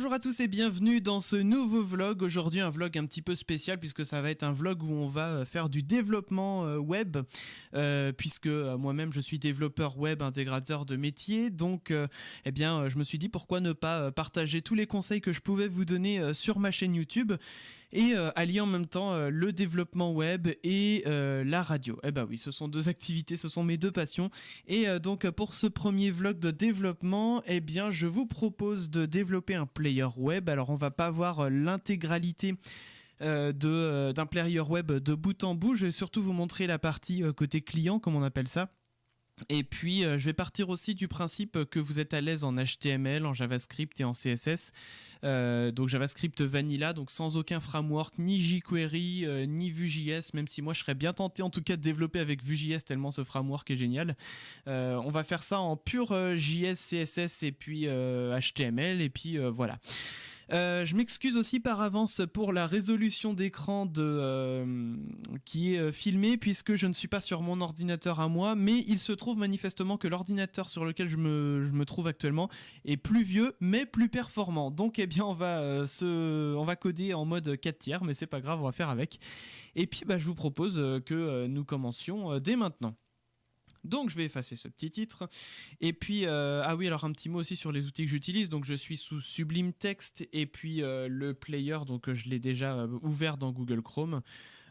Bonjour à tous et bienvenue dans ce nouveau vlog. Aujourd'hui un vlog un petit peu spécial puisque ça va être un vlog où on va faire du développement web puisque moi-même je suis développeur web, intégrateur de métier. Donc je me suis dit pourquoi ne pas partager tous les conseils que je pouvais vous donner sur ma chaîne YouTube et allier en même temps le développement web et la radio. Eh ben oui, ce sont deux activités, ce sont mes deux passions. Et donc pour ce premier vlog de développement, eh bien je vous propose de développer un player web. Alors on va pas voir l'intégralité d'un player web de bout en bout. Je vais surtout vous montrer la partie côté client, comme on appelle ça. Et puis je vais partir aussi du principe que vous êtes à l'aise en HTML, en JavaScript et en CSS. Donc JavaScript vanilla, donc sans aucun framework, ni jQuery, ni Vue.js, même si moi je serais bien tenté en tout cas de développer avec Vue.js tellement ce framework est génial. On va faire ça en pur JS, CSS et puis HTML et puis voilà. Je m'excuse aussi par avance pour la résolution d'écran qui est filmée puisque je ne suis pas sur mon ordinateur à moi, mais il se trouve manifestement que l'ordinateur sur lequel je me trouve actuellement est plus vieux mais plus performant. Donc eh bien on va coder en mode 4 tiers, mais c'est pas grave, on va faire avec. Et puis je vous propose que nous commencions dès maintenant. Donc je vais effacer ce petit titre. Et puis, ah oui, alors un petit mot aussi sur les outils que j'utilise. Donc je suis sous Sublime Text et puis le player, donc je l'ai déjà ouvert dans Google Chrome.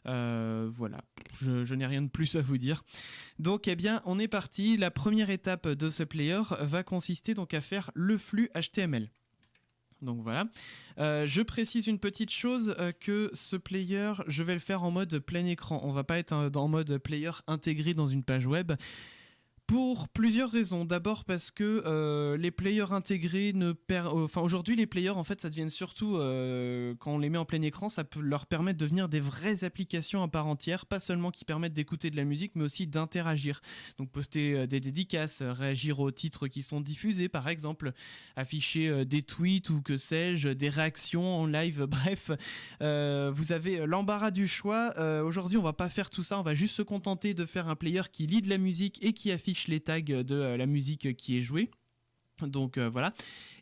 Voilà, je n'ai rien de plus à vous dire. Donc eh bien, on est parti. La première étape de ce player va consister donc à faire le flux HTML. Donc voilà, je précise une petite chose, que ce player, je vais le faire en mode plein écran. On va pas être en mode player intégré dans une page web. Pour plusieurs raisons. D'abord parce que les players intégrés aujourd'hui les players en fait ça devient surtout quand on les met en plein écran, ça peut leur permettre de devenir des vraies applications à part entière, pas seulement qui permettent d'écouter de la musique mais aussi d'interagir. Donc poster des dédicaces, réagir aux titres qui sont diffusés par exemple, afficher des tweets ou que sais-je, des réactions en live, bref. Vous avez l'embarras du choix. Aujourd'hui on va pas faire tout ça, on va juste se contenter de faire un player qui lit de la musique et qui affiche les tags de la musique qui est jouée. Donc voilà,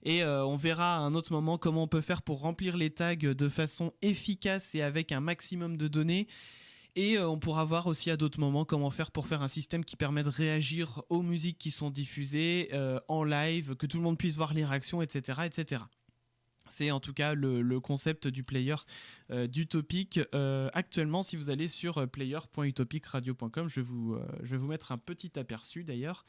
et on verra à un autre moment comment on peut faire pour remplir les tags de façon efficace et avec un maximum de données. Et on pourra voir aussi à d'autres moments comment faire pour faire un système qui permet de réagir aux musiques qui sont diffusées en live, que tout le monde puisse voir les réactions, etc. etc. C'est en tout cas le concept du player d'Utopic. Actuellement, si vous allez sur player.utopicradio.com, je vais vous mettre un petit aperçu d'ailleurs.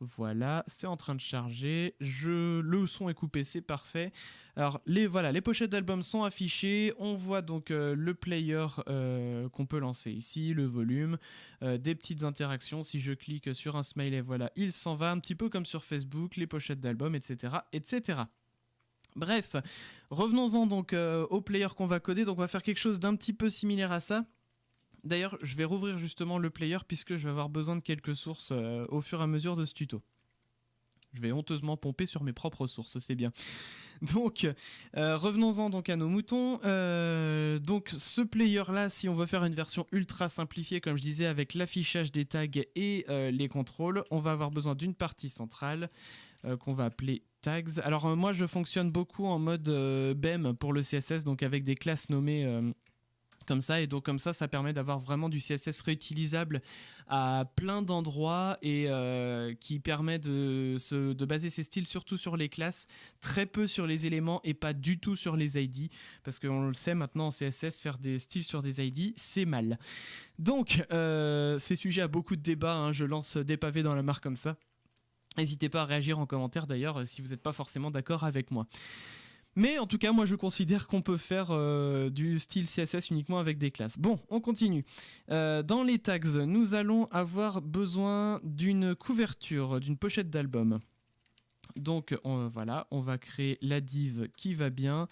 Voilà, c'est en train de charger. Le son est coupé, c'est parfait. Alors les pochettes d'albums sont affichées. On voit donc le player qu'on peut lancer ici, le volume, des petites interactions. Si je clique sur un smiley, voilà, il s'en va un petit peu comme sur Facebook, les pochettes d'albums, etc., etc. Bref, revenons-en donc au player qu'on va coder. Donc on va faire quelque chose d'un petit peu similaire à ça. D'ailleurs, je vais rouvrir justement le player puisque je vais avoir besoin de quelques sources au fur et à mesure de ce tuto. Je vais honteusement pomper sur mes propres sources, c'est bien. Donc, revenons-en donc à nos moutons. Donc, ce player-là, si on veut faire une version ultra simplifiée, comme je disais, avec l'affichage des tags et les contrôles, on va avoir besoin d'une partie centrale qu'on va appeler tags. Alors, moi, je fonctionne beaucoup en mode BEM pour le CSS, donc avec des classes nommées comme ça, et donc comme ça permet d'avoir vraiment du CSS réutilisable à plein d'endroits et qui permet de baser ses styles surtout sur les classes, très peu sur les éléments et pas du tout sur les ID, parce qu'on le sait maintenant en CSS, faire des styles sur des ID, c'est mal. Donc, c'est sujet à beaucoup de débats, hein, je lance des pavés dans la mare comme ça. N'hésitez pas à réagir en commentaire d'ailleurs si vous n'êtes pas forcément d'accord avec moi. Mais en tout cas, moi je considère qu'on peut faire du style CSS uniquement avec des classes. Bon, on continue. Dans les tags, nous allons avoir besoin d'une couverture, d'une pochette d'album. Donc voilà, on va créer la div qui va bien.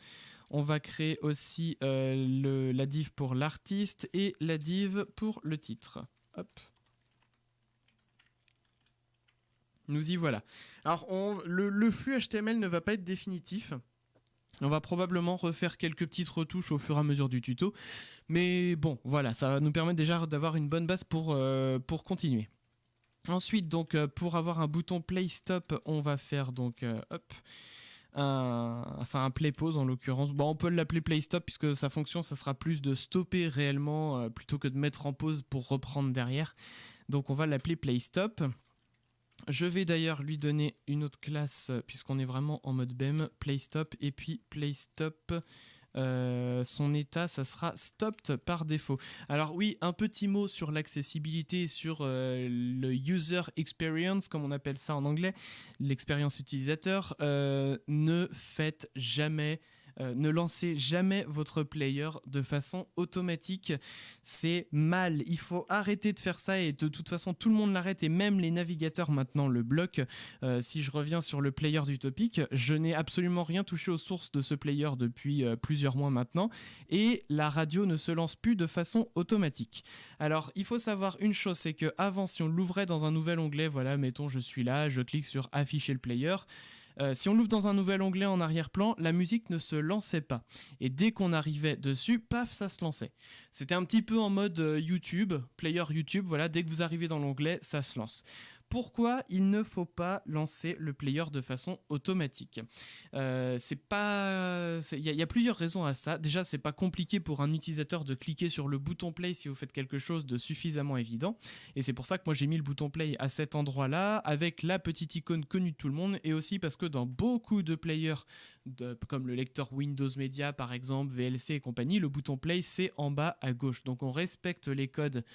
On va créer aussi la div pour l'artiste et la div pour le titre. Hop. Nous y voilà. Alors le flux HTML ne va pas être définitif. On va probablement refaire quelques petites retouches au fur et à mesure du tuto. Mais bon, voilà, ça va nous permettre déjà d'avoir une bonne base pour continuer. Ensuite, donc, pour avoir un bouton Play Stop, on va faire donc, hop, un play pause en l'occurrence. Bon, on peut l'appeler play stop puisque sa fonction ça sera plus de stopper réellement plutôt que de mettre en pause pour reprendre derrière. Donc on va l'appeler play stop. Je vais d'ailleurs lui donner une autre classe puisqu'on est vraiment en mode BEM, play stop, et puis play stop. Son état, ça sera stopped par défaut. Alors oui, un petit mot sur l'accessibilité, sur le user experience, comme on appelle ça en anglais, l'expérience utilisateur. Ne faites jamais ne lancez jamais votre player de façon automatique, c'est mal, il faut arrêter de faire ça et de toute façon tout le monde l'arrête et même les navigateurs maintenant le bloquent. Si je reviens sur le player d'Utopic, je n'ai absolument rien touché aux sources de ce player depuis plusieurs mois maintenant et la radio ne se lance plus de façon automatique. Alors il faut savoir une chose, c'est que avant si on l'ouvrait dans un nouvel onglet, voilà, mettons je suis là, je clique sur afficher le player. Si on l'ouvre dans un nouvel onglet en arrière-plan, la musique ne se lançait pas. Et dès qu'on arrivait dessus, paf, ça se lançait. C'était un petit peu en mode YouTube, player YouTube, voilà, dès que vous arrivez dans l'onglet, ça se lance. Pourquoi il ne faut pas lancer le player de façon automatique ? Il y a plusieurs raisons à ça. Déjà, c'est pas compliqué pour un utilisateur de cliquer sur le bouton play si vous faites quelque chose de suffisamment évident. Et c'est pour ça que moi j'ai mis le bouton play à cet endroit-là, avec la petite icône connue de tout le monde, et aussi parce que dans beaucoup de players, comme le lecteur Windows Media par exemple, VLC et compagnie, le bouton play c'est en bas à gauche. Donc on respecte les codes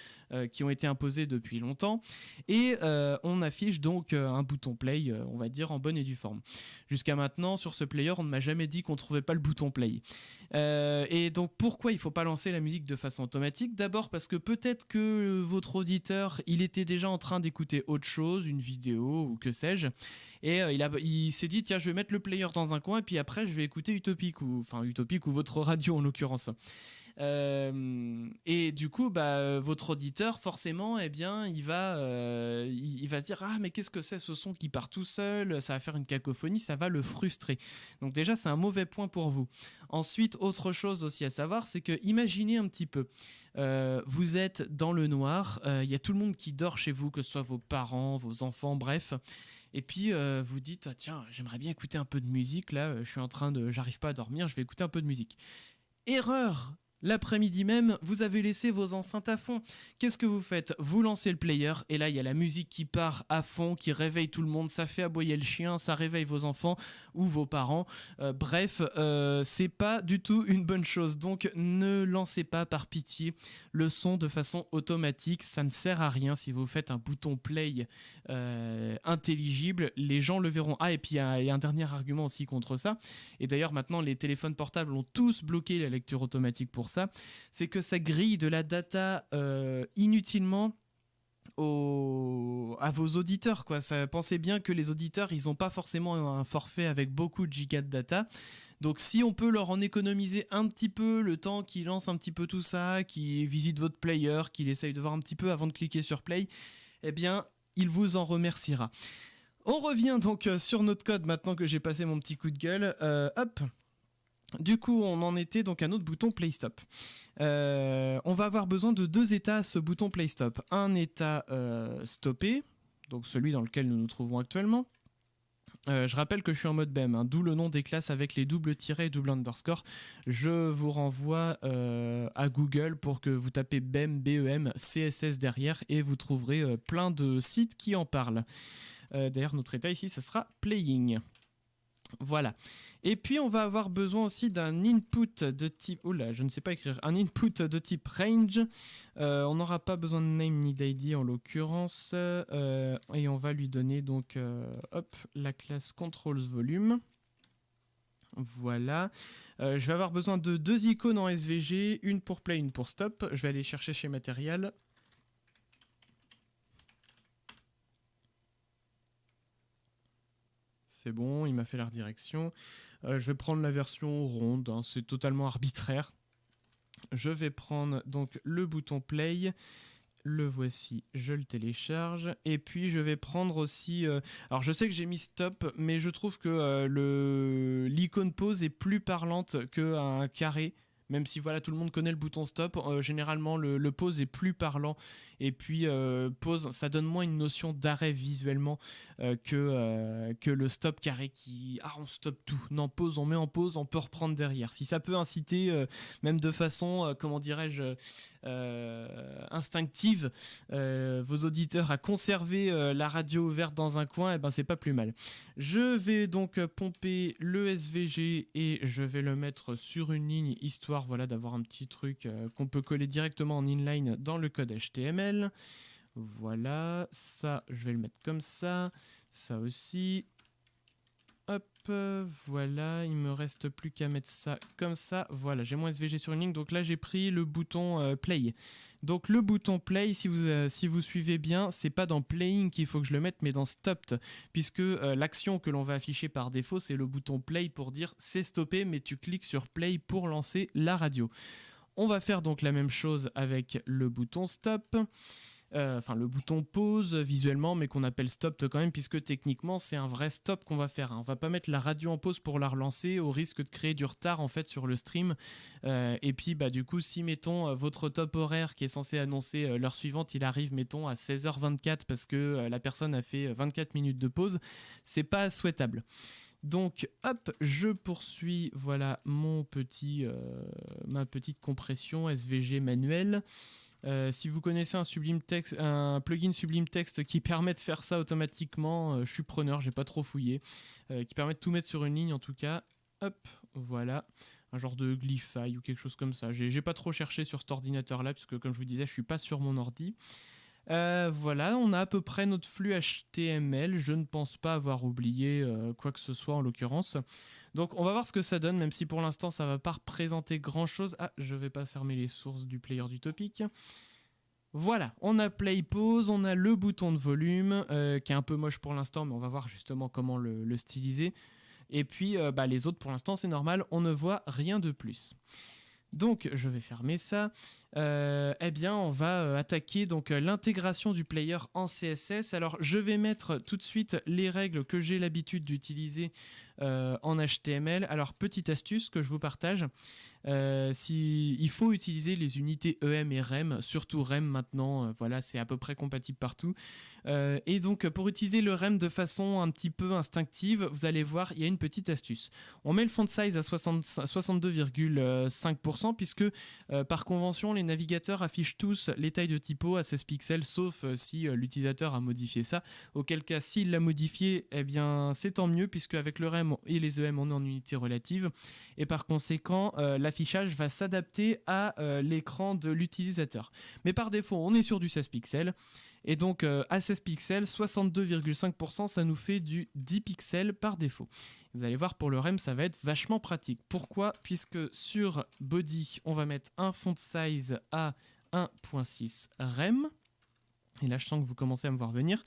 qui ont été imposés depuis longtemps. Et on affiche donc un bouton play, on va dire en bonne et due forme. Jusqu'à maintenant, sur ce player, on ne m'a jamais dit qu'on ne trouvait pas le bouton play. Et donc pourquoi il ne faut pas lancer la musique de façon automatique ? D'abord parce que peut-être que votre auditeur, il était déjà en train d'écouter autre chose, une vidéo ou que sais-je, et il s'est dit tiens je vais mettre le player dans un coin et puis après je vais écouter Utopic ou votre radio en l'occurrence. Et du coup votre auditeur forcément il va se dire ah mais qu'est-ce que c'est ce son qui part tout seul, ça va faire une cacophonie, ça va le frustrer. Donc déjà c'est un mauvais point pour vous. Ensuite autre chose aussi à savoir, c'est que imaginez un petit peu, vous êtes dans le noir, il y a tout le monde qui dort chez vous, que ce soit vos parents, vos enfants, bref. Et puis vous dites ah, tiens j'aimerais bien écouter un peu de musique là, j'arrive pas à dormir, je vais écouter un peu de musique. Erreur! L'après-midi même, vous avez laissé vos enceintes à fond. Qu'est-ce que vous faites ? Vous lancez le player et là il y a la musique qui part à fond, qui réveille tout le monde, ça fait aboyer le chien, ça réveille vos enfants ou vos parents. Bref, c'est pas du tout une bonne chose. Donc ne lancez pas par pitié le son de façon automatique, ça ne sert à rien. Si vous faites un bouton play intelligible, les gens le verront. Ah et puis il y a un dernier argument aussi contre ça. Et d'ailleurs maintenant les téléphones portables ont tous bloqué la lecture automatique pour ça, c'est que ça grille de la data inutilement à vos auditeurs, quoi. Pensez bien que les auditeurs, ils n'ont pas forcément un forfait avec beaucoup de gigas de data. Donc si on peut leur en économiser un petit peu le temps qu'ils lancent un petit peu tout ça, qu'ils visitent votre player, qu'ils essayent de voir un petit peu avant de cliquer sur play, eh bien, il vous en remerciera. On revient donc sur notre code maintenant que j'ai passé mon petit coup de gueule. Hop. Du coup, on en était donc à notre bouton Play Stop. On va avoir besoin de deux états à ce bouton Play Stop. Un état stoppé, donc celui dans lequel nous nous trouvons actuellement. Je rappelle que je suis en mode BEM, d'où le nom des classes avec les doubles tirets et double underscore. Je vous renvoie à Google pour que vous tapez BEM, BEM, CSS derrière et vous trouverez plein de sites qui en parlent. D'ailleurs, notre état ici, ça sera Playing. Voilà. Et puis on va avoir besoin aussi d'un input de type, je ne sais pas écrire, un input de type range. On n'aura pas besoin de name ni d'id en l'occurrence, et on va lui donner donc la classe controls volume. Voilà. Je vais avoir besoin de deux icônes en SVG, une pour play, une pour stop. Je vais aller chercher chez Matériel. C'est bon, il m'a fait la redirection. Je vais prendre la version ronde, c'est totalement arbitraire. Je vais prendre donc le bouton play. Le voici, je le télécharge. Et puis je vais prendre aussi... alors je sais que j'ai mis stop, mais je trouve que l'icône pause est plus parlante qu'un carré. Même si voilà, tout le monde connaît le bouton stop, généralement le pause est plus parlant. Et puis pause, ça donne moins une notion d'arrêt visuellement que le stop carré qui... Ah, on stoppe tout. Non, pause, on met en pause, on peut reprendre derrière. Si ça peut inciter, même de façon, comment dirais-je, instinctive, vos auditeurs à conserver la radio ouverte dans un coin, et ben c'est pas plus mal. Je vais donc pomper le SVG et je vais le mettre sur une ligne, histoire voilà, d'avoir un petit truc qu'on peut coller directement en inline dans le code HTML. Voilà, ça je vais le mettre comme ça aussi. Hop, voilà, il me reste plus qu'à mettre ça comme ça. Voilà, j'ai mon SVG sur une ligne, donc là j'ai pris le bouton play. Donc le bouton play, si vous suivez bien, c'est pas dans playing qu'il faut que je le mette, mais dans stopped, puisque l'action que l'on va afficher par défaut, c'est le bouton play pour dire c'est stoppé, mais tu cliques sur play pour lancer la radio. On va faire donc la même chose avec le bouton stop. Enfin le bouton pause visuellement, mais qu'on appelle stop quand même, puisque techniquement c'est un vrai stop qu'on va faire. On va pas mettre la radio en pause pour la relancer, au risque de créer du retard en fait sur le stream. Et puis bah du coup, si mettons votre top horaire qui est censé annoncer l'heure suivante, il arrive mettons à 16h24 parce que la personne a fait 24 minutes de pause, c'est pas souhaitable. Donc hop, je poursuis, voilà ma petite compression SVG manuelle. Si vous connaissez un plugin Sublime Text qui permet de faire ça automatiquement, je suis preneur, j'ai pas trop fouillé, qui permet de tout mettre sur une ligne en tout cas. Hop, voilà, un genre de Glyphify ou quelque chose comme ça. J'ai pas trop cherché sur cet ordinateur là, puisque comme je vous disais, je suis pas sur mon ordi. Voilà, on a à peu près notre flux HTML. Je ne pense pas avoir oublié quoi que ce soit en l'occurrence. Donc on va voir ce que ça donne, même si pour l'instant ça va pas représenter grand chose. Ah, je vais pas fermer les sources du player du topic. Voilà, on a play pause, on a le bouton de volume qui est un peu moche pour l'instant, mais on va voir justement comment le styliser. Et puis les autres pour l'instant c'est normal, on ne voit rien de plus. Donc je vais fermer ça. Eh bien on va attaquer donc l'intégration du player en CSS. Alors je vais mettre tout de suite les règles que j'ai l'habitude d'utiliser en HTML. Alors petite astuce que je vous partage, il faut utiliser les unités EM et REM, surtout REM maintenant, voilà, c'est à peu près compatible partout. Et donc pour utiliser le REM de façon un petit peu instinctive, vous allez voir, il y a une petite astuce. On met le font size à 62,5% puisque par convention, les navigateurs affichent tous les tailles de typo à 16 pixels, sauf si l'utilisateur a modifié ça. Auquel cas, s'il l'a modifié, eh bien c'est tant mieux, puisque avec le REM et les EM, on est en unité relative. Et par conséquent, l'affichage va s'adapter à l'écran de l'utilisateur. Mais par défaut, on est sur du 16 pixels. Et donc à 16 pixels, 62,5%, ça nous fait du 10 pixels par défaut. Vous allez voir, pour le REM, ça va être vachement pratique. Pourquoi ? Puisque sur body, on va mettre un font size à 1.6 REM. Et là, je sens que vous commencez à me voir venir.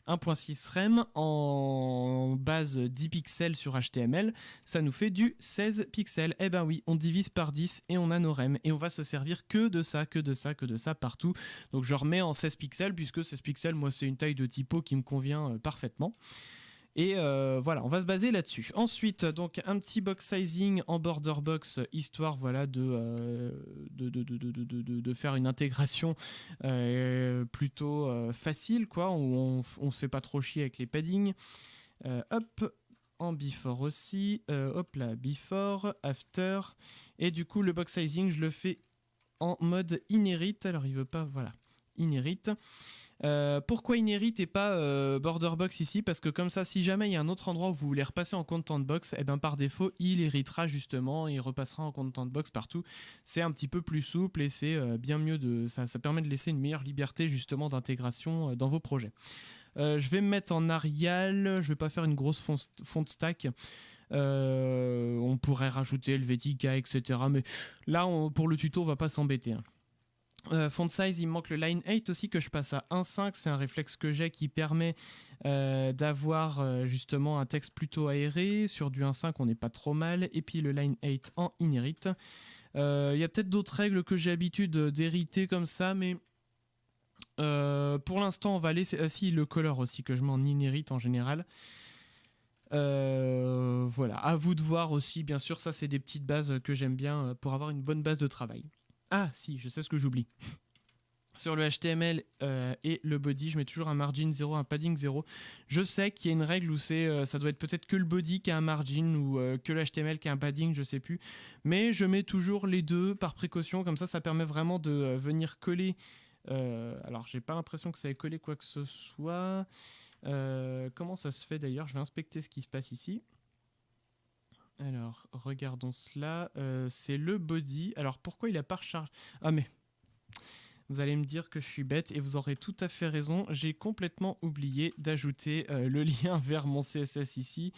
1.6 REM en base 10 pixels sur HTML, ça nous fait du 16 pixels. Eh ben oui, on divise par 10 et on a nos REM. Et on va se servir que de ça partout. Donc je remets en 16 pixels, puisque 16 pixels, moi, c'est une taille de typo qui me convient parfaitement. Et voilà, on va se baser là-dessus. Ensuite, donc un petit box sizing en border box, histoire voilà, de faire une intégration plutôt facile, quoi, où on se fait pas trop chier avec les paddings. Hop, en before aussi. Hop là, before, after. Et du coup, le box sizing, je le fais en mode inherit. Alors, il veut pas, voilà, inherit. Pourquoi inherit et pas border box ici ? Parce que comme ça, si jamais il y a un autre endroit où vous voulez repasser en content box, et ben par défaut, il héritera justement, il repassera en content box partout. C'est un petit peu plus souple et c'est bien mieux ça permet de laisser une meilleure liberté justement d'intégration dans vos projets. Je vais me mettre en Arial, je vais pas faire une grosse font stack. On pourrait rajouter Helvetica, etc. Mais là, pour le tuto, on va pas s'embêter. Font size, il me manque le line 8 aussi, que je passe à 1.5. C'est un réflexe que j'ai qui permet d'avoir justement un texte plutôt aéré. Sur du 1.5, on n'est pas trop mal. Et puis le line 8 en inherit. Il y a peut-être d'autres règles que j'ai l'habitude d'hériter comme ça, mais pour l'instant, on va laisser... si, le color aussi, que je mets en inherit en général. Voilà, à vous de voir aussi, bien sûr, ça c'est des petites bases que j'aime bien pour avoir une bonne base de travail. Ah si, je sais ce que j'oublie. Sur le HTML et le body, je mets toujours un margin 0, un padding 0. Je sais qu'il y a une règle où ça doit être peut-être que le body qui a un margin ou que le HTML qui a un padding, je sais plus. Mais je mets toujours les deux par précaution, comme ça permet vraiment de venir coller. Alors, j'ai pas l'impression que ça ait collé quoi que ce soit. Comment ça se fait d'ailleurs? Je vais inspecter ce qui se passe ici. Alors, regardons cela. C'est le body. Alors, pourquoi il a pas rechargé? Ah, mais... Vous allez me dire que je suis bête et vous aurez tout à fait raison. J'ai complètement oublié d'ajouter le lien vers mon CSS ici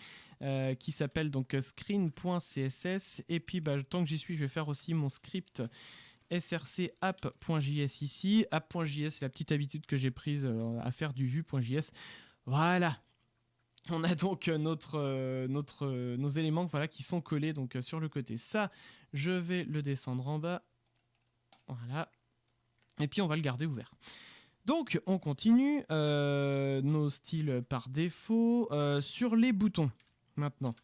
qui s'appelle donc screen.css. Et puis tant que j'y suis, je vais faire aussi mon script src-app.js ici. App.js, c'est la petite habitude que j'ai prise à faire du vue.js. Voilà. On a donc nos éléments voilà, qui sont collés donc, sur le côté. Ça, je vais le descendre en bas. Voilà. Et puis on va le garder ouvert. Donc on continue nos styles par défaut sur les boutons maintenant.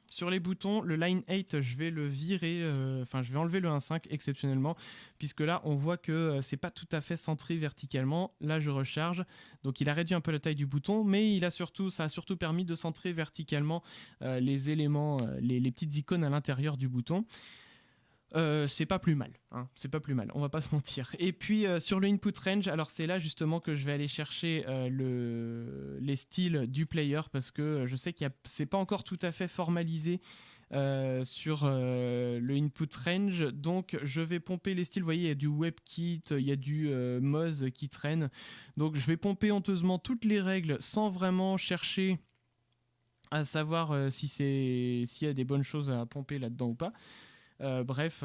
Sur les boutons, le line 8, je vais le virer, je vais enlever le 1.5 exceptionnellement, puisque là on voit que c'est pas tout à fait centré verticalement. Là je recharge, donc il a réduit un peu la taille du bouton, mais ça a surtout permis de centrer verticalement les éléments, les petites icônes à l'intérieur du bouton. C'est pas plus mal, hein, c'est pas plus mal, on va pas se mentir. Et puis sur le input range, alors c'est là justement que je vais aller chercher les styles du player parce que je sais que c'est pas encore tout à fait formalisé sur le input range, donc je vais pomper les styles. Vous voyez, il y a du WebKit, il y a du Moz qui traîne, donc je vais pomper honteusement toutes les règles sans vraiment chercher à savoir s'il y a des bonnes choses à pomper là-dedans ou pas. Bref,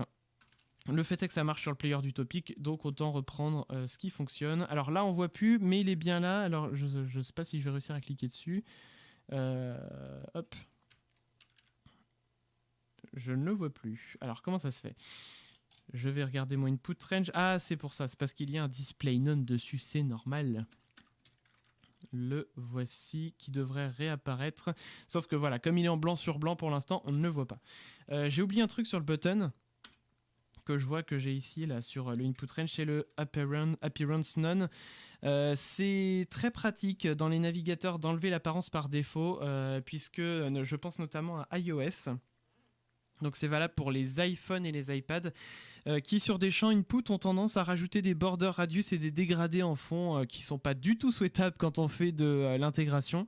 le fait est que ça marche sur le player du topic, donc autant reprendre ce qui fonctionne. Alors là, on voit plus, mais il est bien là. Alors, je ne sais pas si je vais réussir à cliquer dessus. Hop. Je ne le vois plus. Alors, comment ça se fait? Je vais regarder mon input range. Ah, c'est pour ça. C'est parce qu'il y a un display none dessus. C'est normal. Le voici qui devrait réapparaître. Sauf que voilà, comme il est en blanc sur blanc pour l'instant, on ne le voit pas. J'ai oublié un truc sur le button que je vois que j'ai ici là sur le input range, c'est le appearance none. C'est très pratique dans les navigateurs d'enlever l'apparence par défaut puisque je pense notamment à iOS. Donc c'est valable pour les iPhones et les iPads qui sur des champs input ont tendance à rajouter des border radius et des dégradés en fond qui sont pas du tout souhaitables quand on fait de l'intégration.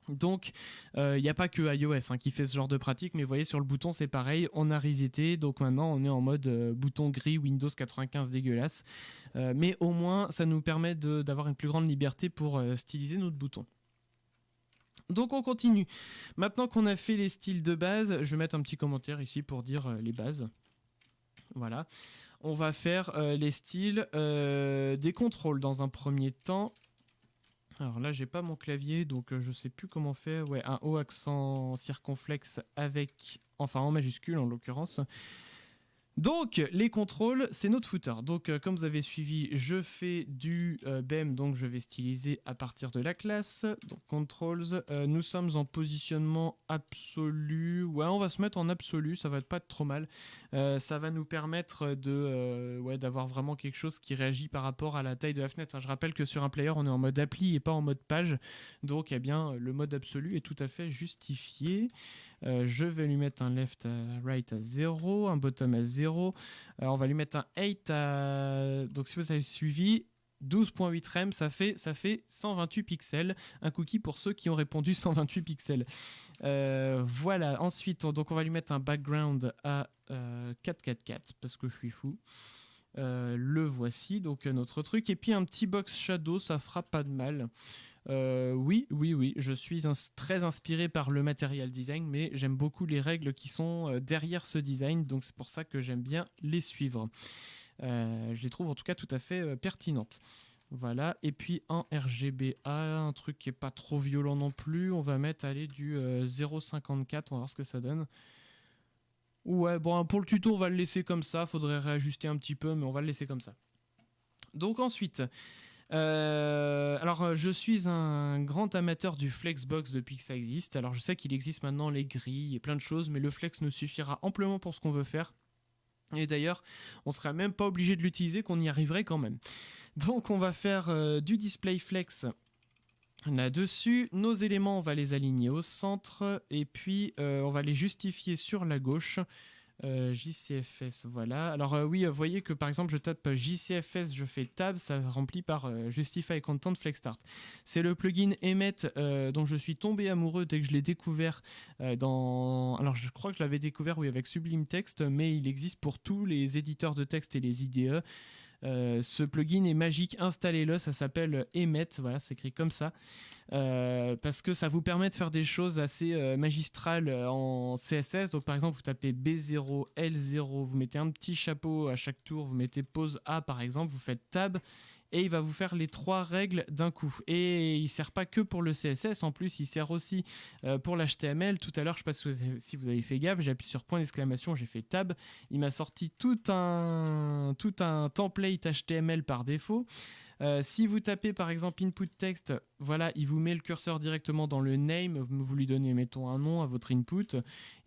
Donc il n'y a pas que iOS qui fait ce genre de pratique, mais vous voyez sur le bouton c'est pareil, on a reseté, donc maintenant on est en mode bouton gris Windows 95 dégueulasse, mais au moins ça nous permet d'avoir une plus grande liberté pour styliser notre bouton. Donc on continue. Maintenant qu'on a fait les styles de base, je vais mettre un petit commentaire ici pour dire les bases. Voilà. On va faire les styles des contrôles dans un premier temps. Alors là, j'ai pas mon clavier, donc je sais plus comment faire. Ouais, un haut accent circonflexe avec, enfin en majuscule en l'occurrence. Donc, les contrôles, c'est notre footer. Donc, comme vous avez suivi, je fais du BEM, donc je vais styliser à partir de la classe. Donc, controls, nous sommes en positionnement absolu. Ouais, on va se mettre en absolu, ça va pas être trop mal. Ça va nous permettre d'avoir vraiment quelque chose qui réagit par rapport à la taille de la fenêtre. Je rappelle que sur un player, on est en mode appli et pas en mode page. Donc, eh bien, le mode absolu est tout à fait justifié. Je vais lui mettre un left right à 0, un bottom à 0. On va lui mettre un 8 à... Donc si vous avez suivi, 12.8 rem, ça fait 128 pixels. Un cookie pour ceux qui ont répondu 128 pixels. Voilà, ensuite, donc on va lui mettre un background à 444 parce que je suis fou. Le voici, donc notre truc. Et puis un petit box shadow, ça fera pas de mal. Oui, je suis très inspiré par le material design, mais j'aime beaucoup les règles qui sont derrière ce design, donc c'est pour ça que j'aime bien les suivre. Je les trouve en tout cas tout à fait pertinentes. Voilà, et puis en RGBA, un truc qui est pas trop violent non plus, on va mettre du 0.54, on va voir ce que ça donne. Ouais, bon, pour le tuto, on va le laisser comme ça, faudrait réajuster un petit peu, mais on va le laisser comme ça. Donc ensuite... Alors, je suis un grand amateur du Flexbox depuis que ça existe. Alors, je sais qu'il existe maintenant les grilles et plein de choses, mais le Flex nous suffira amplement pour ce qu'on veut faire. Et d'ailleurs, on ne serait même pas obligé de l'utiliser, qu'on y arriverait quand même. Donc, on va faire du display Flex là-dessus. Nos éléments, on va les aligner au centre, et puis on va les justifier sur la gauche. JCFS, voilà. Alors oui, vous voyez que par exemple je tape JCFS, je fais tab, ça remplit par Justify Content FlexStart. C'est le plugin Emmet dont je suis tombé amoureux dès que je l'ai découvert dans... Alors je crois que je l'avais découvert oui, avec Sublime Text, mais il existe pour tous les éditeurs de texte et les IDE. Ce plugin est magique, installez-le, ça s'appelle Emmet, voilà, c'est écrit comme ça. Parce que ça vous permet de faire des choses assez magistrales en CSS. Donc par exemple, vous tapez B0, L0, vous mettez un petit chapeau à chaque tour, vous mettez pause A par exemple, vous faites tab, et il va vous faire les 3 règles d'un coup. Et il ne sert pas que pour le CSS, en plus il sert aussi pour l'HTML. Tout à l'heure, je ne sais pas si vous avez fait gaffe, j'ai appuyé sur point d'exclamation, j'ai fait tab, il m'a sorti tout un template HTML par défaut. Si vous tapez par exemple input text, voilà, il vous met le curseur directement dans le name, vous lui donnez mettons un nom à votre input,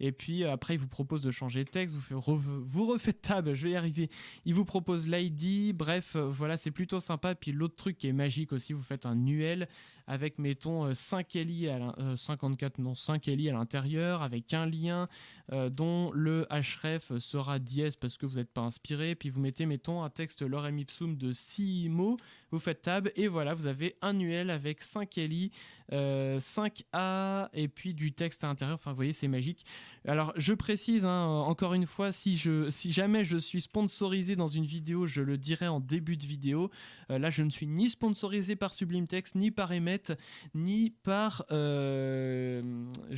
et puis après il vous propose de changer de texte, vous refaites tab, je vais y arriver, il vous propose l'ID, bref, voilà, c'est plutôt sympa. Puis l'autre truc qui est magique aussi, vous faites un UL avec mettons 5 LI 54 non 5 LI à l'intérieur, avec un lien dont le href sera dièse parce que vous n'êtes pas inspiré, puis vous mettez mettons un texte lorem ipsum de 6 mots, vous faites tab et voilà, vous avez un UL avec 5 LI, 5 A et puis du texte à l'intérieur. Enfin, vous voyez, c'est magique. Alors, je précise, encore une fois, si jamais je suis sponsorisé dans une vidéo, je le dirai en début de vidéo. Là, je ne suis ni sponsorisé par Sublime Text, ni par Emmet, ni par, je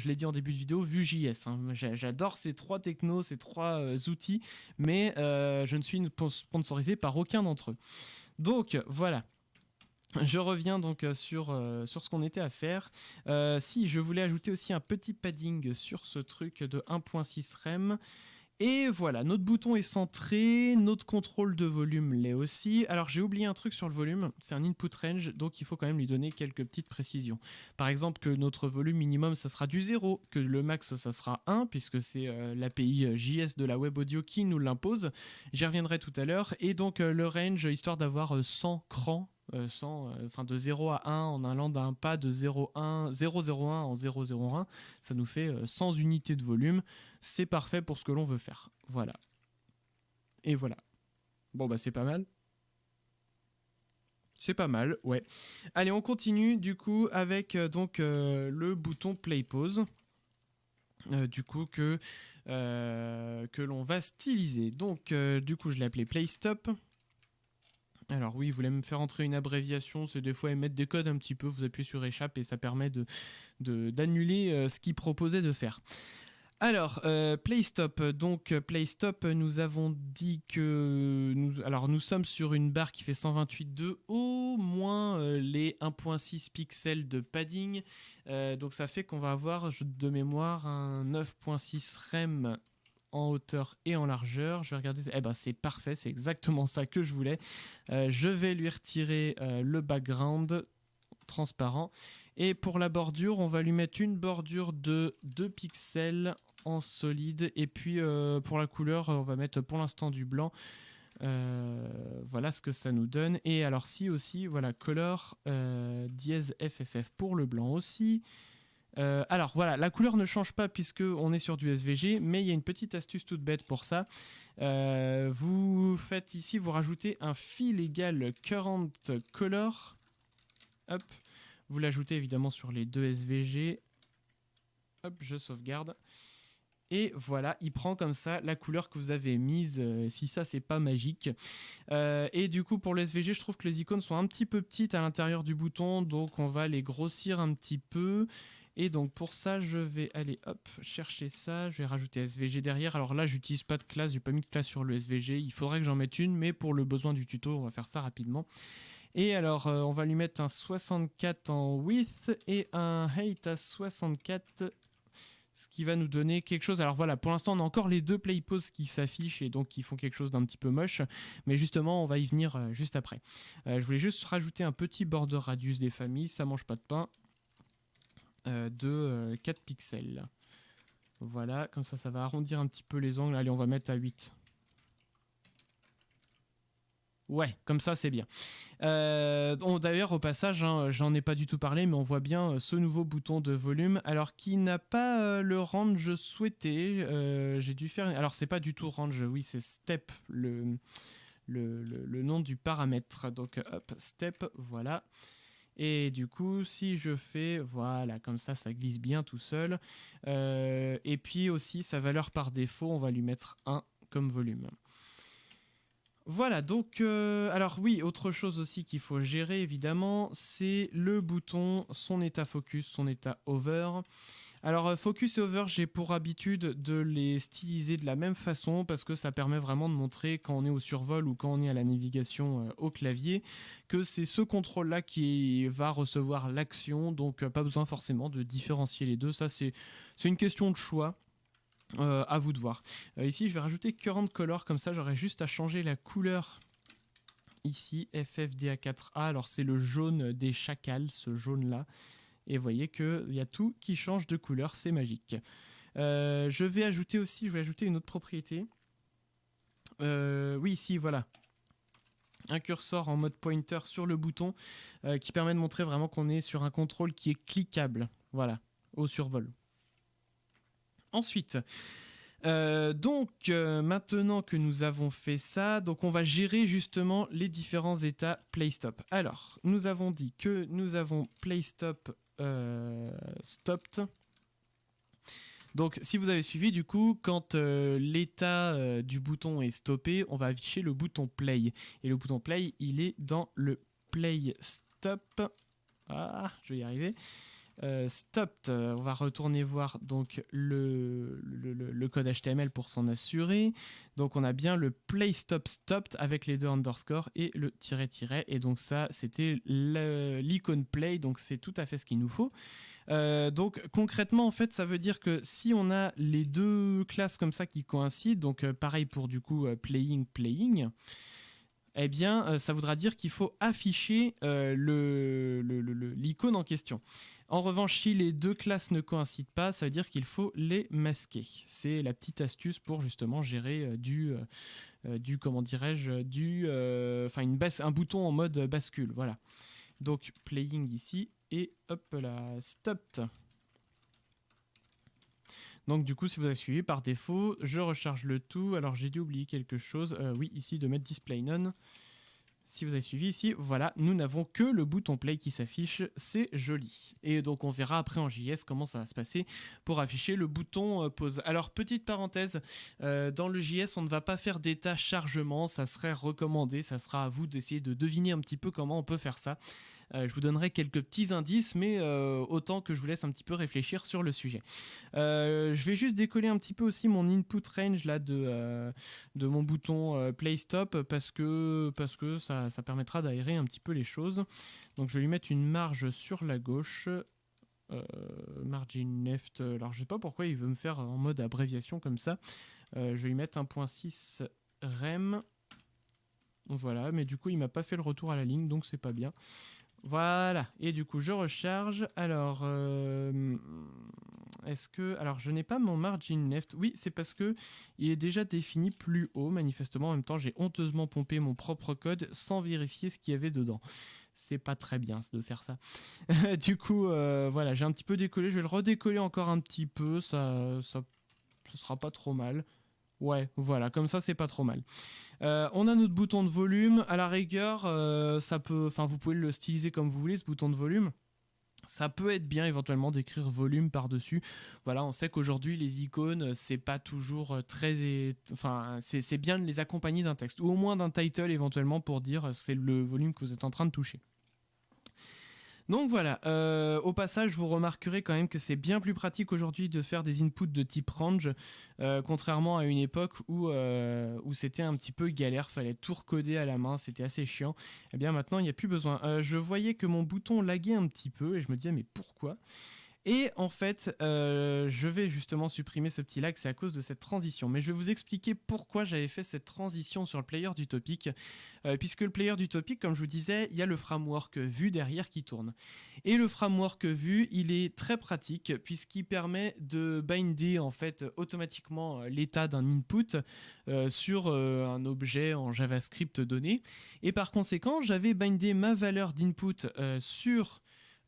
l'ai dit en début de vidéo, Vue.js. J'adore ces 3 technos, ces 3 outils, mais je ne suis sponsorisé par aucun d'entre eux. Donc voilà, je reviens donc sur ce qu'on était à faire. Si je voulais ajouter aussi un petit padding sur ce truc de 1.6 rem. Et voilà, notre bouton est centré, notre contrôle de volume l'est aussi. Alors j'ai oublié un truc sur le volume, c'est un input range, donc il faut quand même lui donner quelques petites précisions. Par exemple que notre volume minimum ça sera du 0, que le max ça sera 1, puisque c'est l'API JS de la web audio qui nous l'impose. J'y reviendrai tout à l'heure. Et donc le range, histoire d'avoir 100 crans, de 0 à 1 en allant d'un pas de 0,01 en 0,01, ça nous fait 100 unités de volume. C'est parfait pour ce que l'on veut faire. Voilà. Et voilà. Bon bah c'est pas mal. C'est pas mal, ouais. Allez, on continue du coup avec le bouton play pause. Du coup que l'on va styliser. Donc du coup je l'ai appelé play stop. Alors oui, il voulait me faire entrer une abréviation, c'est des fois émettre des codes un petit peu, vous appuyez sur échappe et ça permet d'annuler ce qu'il proposait de faire. Alors, PlayStop. Donc, PlayStop, nous avons dit que... nous sommes sur une barre qui fait 128.2, au moins les 1.6 pixels de padding. Donc, ça fait qu'on va avoir, de mémoire, un 9.6 rem en hauteur et en largeur. Je vais regarder. Eh ben, c'est parfait, c'est exactement ça que je voulais. Je vais lui retirer le background transparent. Et pour la bordure, on va lui mettre une bordure de 2 pixels en solide. Et puis pour la couleur, on va mettre pour l'instant du blanc. Voilà ce que ça nous donne. Et alors si aussi, voilà, color dièse FFF pour le blanc aussi. Alors voilà, la couleur ne change pas puisque on est sur du SVG, mais il y a une petite astuce toute bête pour ça. Vous faites ici, vous rajoutez un fil égal current color. Hop, vous l'ajoutez évidemment sur les 2 SVG. Hop, je sauvegarde. Et voilà, il prend comme ça la couleur que vous avez mise, si ça c'est pas magique. Et du coup pour le SVG, je trouve que les icônes sont un petit peu petites à l'intérieur du bouton, donc on va les grossir un petit peu. Et donc pour ça, je vais aller chercher ça, je vais rajouter SVG derrière. Alors là, j'utilise pas de classe, j'ai pas mis de classe sur le SVG, il faudrait que j'en mette une, mais pour le besoin du tuto, on va faire ça rapidement. Et alors, on va lui mettre un 64 en width et un height à 64. ce qui va nous donner quelque chose. Alors voilà, pour l'instant on a encore les 2 play pause qui s'affichent et donc qui font quelque chose d'un petit peu moche, mais justement on va y venir juste après. Je voulais juste rajouter un petit border radius des familles, ça mange pas de pain, de 4 pixels. Voilà, comme ça va arrondir un petit peu les angles. Allez, on va mettre à 8. Ouais, comme ça c'est bien. D'ailleurs au passage, hein, j'en ai pas du tout parlé, mais on voit bien ce nouveau bouton de volume, alors qui n'a pas le range souhaité. J'ai dû faire... Alors c'est pas du tout range, oui c'est step, le nom du paramètre. Donc hop, step, voilà. Et du coup, si je fais, voilà, comme ça glisse bien tout seul. Et puis aussi, sa valeur par défaut, on va lui mettre 1 comme volume. Voilà, donc, alors oui, autre chose aussi qu'il faut gérer, évidemment, c'est le bouton, son état focus, son état hover. Alors, focus et hover, j'ai pour habitude de les styliser de la même façon parce que ça permet vraiment de montrer quand on est au survol ou quand on est à la navigation au clavier que c'est ce contrôle-là qui va recevoir l'action, donc pas besoin forcément de différencier les deux. Ça, c'est une question de choix. À vous de voir. Ici, je vais rajouter current color, comme ça j'aurai juste à changer la couleur. Ici, FFDA4A, alors c'est le jaune des chacals, ce jaune-là. Et vous voyez qu'il y a tout qui change de couleur, c'est magique. Je vais ajouter aussi, je vais ajouter une autre propriété. Oui, ici, voilà. Un curseur en mode pointer sur le bouton qui permet de montrer vraiment qu'on est sur un contrôle qui est cliquable. Voilà, au survol. Ensuite, maintenant que nous avons fait ça, donc on va gérer justement les différents états play-stop. Alors, nous avons dit que nous avons play-stop stopped. Donc, si vous avez suivi, du coup, quand l'état du bouton est stoppé, on va afficher le bouton play. Et le bouton play, il est dans le play stop. Ah, je vais y arriver. Stopped, on va retourner voir donc le code HTML pour s'en assurer. Donc on a bien le play stop stopped avec les 2 underscores et le tiret. Et donc ça c'était l'icône play, donc c'est tout à fait ce qu'il nous faut. Donc concrètement en fait ça veut dire que si on a les 2 classes comme ça qui coïncident, donc pareil pour du coup playing, eh bien ça voudra dire qu'il faut afficher l'icône en question. En revanche, si les 2 classes ne coïncident pas, ça veut dire qu'il faut les masquer. C'est la petite astuce pour justement gérer comment dirais-je, un bouton en mode bascule. Voilà. Donc playing ici et hop là, stopped. Donc du coup, si vous avez suivi par défaut, je recharge le tout. Alors j'ai dû oublier quelque chose. Oui, ici de mettre display none. Si vous avez suivi ici, voilà, nous n'avons que le bouton play qui s'affiche, c'est joli. Et donc on verra après en JS comment ça va se passer pour afficher le bouton pause. Alors petite parenthèse, dans le JS on ne va pas faire d'état chargement, ça serait recommandé, ça sera à vous d'essayer de deviner un petit peu comment on peut faire ça. Je vous donnerai quelques petits indices, mais autant que je vous laisse un petit peu réfléchir sur le sujet. Je vais juste décoller un petit peu aussi mon input range là, de mon bouton play stop parce que ça permettra d'aérer un petit peu les choses. Donc je vais lui mettre une marge sur la gauche. Margin left. Alors je sais pas pourquoi il veut me faire en mode abréviation comme ça. Je vais lui mettre 1.6 rem. Voilà, mais du coup il m'a pas fait le retour à la ligne, donc c'est pas bien. Voilà, et du coup je recharge. Alors, est-ce que... Alors je n'ai pas mon margin left. Oui, c'est parce que il est déjà défini plus haut, manifestement. En même temps, j'ai honteusement pompé mon propre code sans vérifier ce qu'il y avait dedans. C'est pas très bien de faire ça. Du coup, voilà, j'ai un petit peu décollé. Je vais le redécoller encore un petit peu. Ce sera pas trop mal. Ouais, voilà, comme ça c'est pas trop mal. On a notre bouton de volume. À la rigueur, vous pouvez le styliser comme vous voulez, ce bouton de volume. Ça peut être bien éventuellement d'écrire volume par-dessus. Voilà, on sait qu'aujourd'hui les icônes, c'est pas toujours très... Enfin, c'est bien de les accompagner d'un texte, ou au moins d'un title éventuellement pour dire c'est le volume que vous êtes en train de toucher. Donc voilà, au passage, vous remarquerez quand même que c'est bien plus pratique aujourd'hui de faire des inputs de type range, contrairement à une époque où c'était un petit peu galère, fallait tout recoder à la main, c'était assez chiant. Eh bien maintenant, il n'y a plus besoin. Je voyais que mon bouton laguait un petit peu et je me disais mais pourquoi ? Et en fait, je vais justement supprimer ce petit lag, c'est à cause de cette transition. Mais je vais vous expliquer pourquoi j'avais fait cette transition sur le player du topic. Puisque le player du topic, comme je vous disais, il y a le framework Vue derrière qui tourne. Et le framework Vue, il est très pratique puisqu'il permet de binder en fait automatiquement l'état d'un input sur un objet en JavaScript donné. Et par conséquent, j'avais bindé ma valeur d'input sur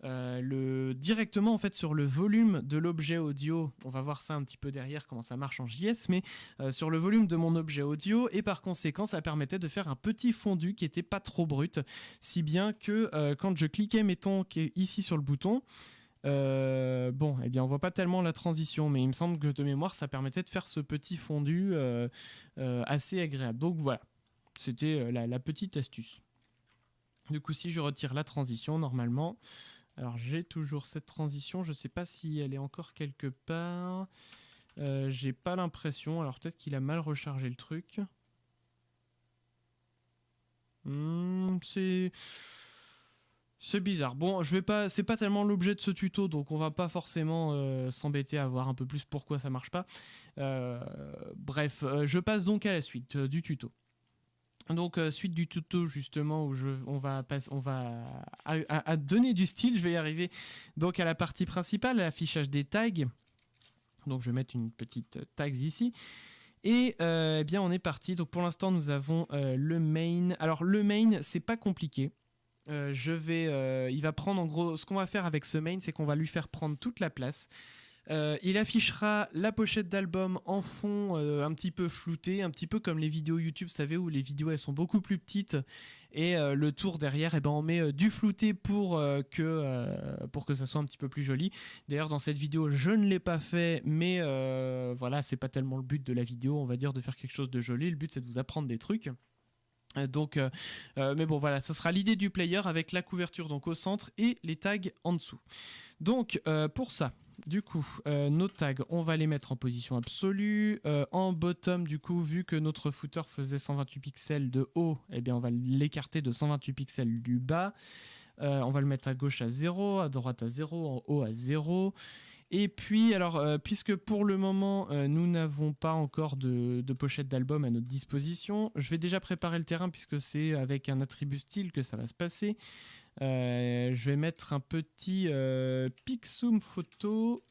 directement en fait sur le volume de l'objet audio. On va voir ça un petit peu derrière comment ça marche en JS, mais sur le volume de mon objet audio, et par conséquent ça permettait de faire un petit fondu qui était pas trop brut, si bien que quand je cliquais mettons ici sur le bouton, bon, eh bien on voit pas tellement la transition, mais il me semble que de mémoire ça permettait de faire ce petit fondu assez agréable. Donc voilà, c'était la petite astuce. Du coup, si je retire la transition, normalement, alors j'ai toujours cette transition, je sais pas si elle est encore quelque part, j'ai pas l'impression, alors peut-être qu'il a mal rechargé le truc. C'est bizarre. Bon, je vais pas, c'est pas tellement l'objet de ce tuto, donc on va pas forcément s'embêter à voir un peu plus pourquoi ça marche pas. Bref, je passe donc à la suite du tuto. Donc suite du tuto justement où on va à donner du style, je vais y arriver donc à la partie principale, à l'affichage des tags. Donc je vais mettre une petite tags ici. Et eh bien on est parti. Donc pour l'instant nous avons le main. Alors le main c'est pas compliqué. Il va prendre en gros, ce qu'on va faire avec ce main, c'est qu'on va lui faire prendre toute la place. Il affichera la pochette d'album en fond un petit peu flouté, un petit peu comme les vidéos YouTube, vous savez, où les vidéos elles sont beaucoup plus petites et le tour derrière, eh ben, on met du flouté pour que ça soit un petit peu plus joli. D'ailleurs dans cette vidéo je ne l'ai pas fait, mais voilà, c'est pas tellement le but de la vidéo, on va dire, de faire quelque chose de joli. Le but c'est de vous apprendre des trucs. Mais bon voilà, ça sera l'idée du player avec la couverture donc au centre et les tags en dessous. Donc pour ça, du coup, nos tags, on va les mettre en position absolue. En bottom, du coup, vu que notre footer faisait 128 pixels de haut, eh bien, on va l'écarter de 128 pixels du bas. On va le mettre à gauche à 0, à droite à 0, en haut à 0. Et puis, alors, puisque pour le moment, nous n'avons pas encore de pochette d'album à notre disposition, je vais déjà préparer le terrain puisque c'est avec un attribut style que ça va se passer. Je vais mettre un petit Pixum Photo.